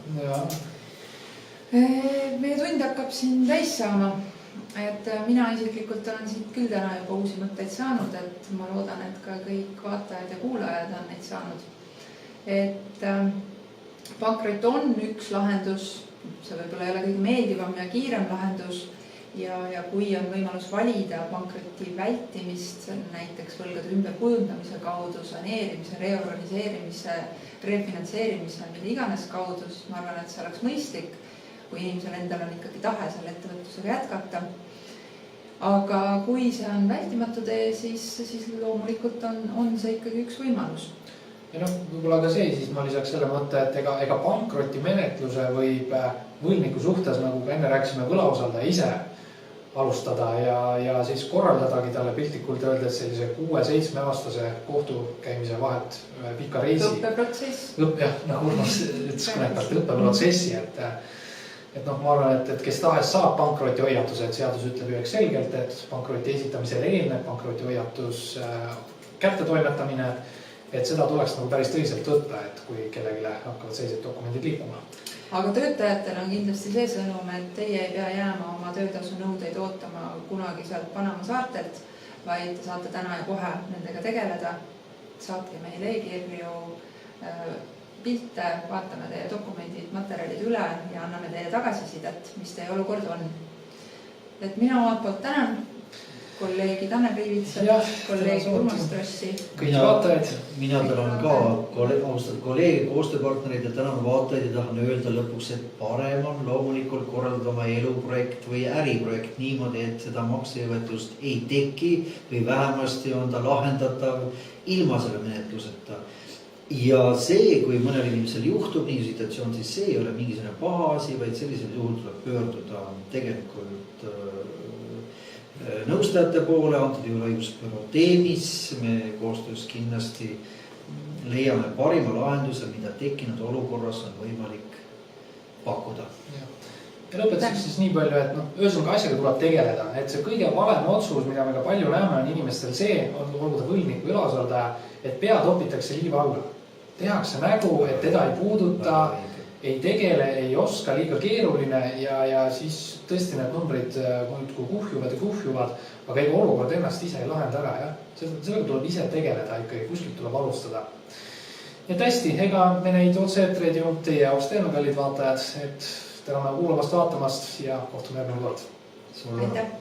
Meie tund hakkab siin täis saama. Et mina isiklikult olen siit küll täna juba uusi mõtteid saanud, et ma loodan, et ka kõik vaatajad ja kuulajad on neid saanud. Et pankrot on üks lahendus, see võib-olla ei ole kõige meeldivam ja kiirem lahendus ja kui on võimalus valida pankroti vältimist, näiteks võlgade ümberkujundamise kaudu, saneerimise, reorganiseerimise, refinantseerimise, mida iganes kaudu, siis ma arvan, et see oleks mõistlik, kui inimesel endal on ikkagi tahe selle ettevõtlusega jätkata. Aga kui see on vältimatu tee, siis loomulikult on see ikkagi üks võimalus. ja noh, võib-olla ka see, siis ma lisaks selle mõtte, et ega pankrotimenetluse võib võlgniku suhtes, nagu ka enne rääkisime, võlausaldaja ise alustada ja siis korraldadagi talle piltlikult öeldes sellise 6-7 aastase kohtukäimise vahet ühe pika reisi. Õppeprotsess. Jah, nagu Urmas ütles kõnekalt, õppeprotsessi, et noh, ma arvan, et kes tahes saab pankrotihoiatuse, et seadus ütleb üheks selgelt, et pankroti esitamisele eelneb pankrotihoiatus kättetoimetamine, et seda tuleks nagu päris tõsiselt võtta, et kui kellelegi hakkavad sellised dokumendid liikuma. Aga töötajatel on kindlasti see sõnum, et teie ei pea jääma oma töötasu nõudeid ootama kunagi sealt Panama saartelt, vaid te saate täna ja kohe nendega tegeleda. Saatke meile e-kirju, pilte, vaatame teie dokumendid, materjalid üle ja anname teile tagasisidet, mis teie olukord on. Et mina omalt poolt tänan kolleegi Tanel Riivitsat, kolleeg Urmas Trossi. Kõik vaatajad. Mina tänan ka austatud kolleegi, koostööpartnerid ja tänan vaatajaid ja tahan öelda lõpuks, et parem on loomulikult korraldada oma eluprojekt või äriprojekt niimoodi, et seda maksejõuetust ei teki või vähemasti on ta lahendatav ilma selle menetluseta. Ja see, kui mõnel inimesel juhtub nii situatsioon, siis see ei ole mingisugune paha asi, vaid sellisel juhul tuleb pöörduda tegelikult nõustajate poole, antud juhul õigusbüroo Teemis. Me koostöös kindlasti leiame parima lahenduse, mida tekkinud olukorras on võimalik pakkuda. Ja lõpetuseks siis nii palju, et ühesõnaga asjaga tuleb tegeleda, et see kõige valem otsus, mida me ka palju näeme, on inimestel see, olgu ta võlgnik või ülasaldaja, et pea topitakse liiva alla. Tehakse nägu, et teda ei puuduta, ei tegele, ei oska, liiga keeruline ja siis tõesti need numbrid kui kuhjuvad, aga ega olukord ennast ise ei lahenda ära. Ja? Sellega tuleb ise tegeleda, ikkagi kuskilt tuleb alustada. Et hästi, ega me neid otse-eetreid ju teie jaoks teeme, kallid vaatajad, et täname kuulamast, vaatamast ja kohtume järgmine kord. Aitäh!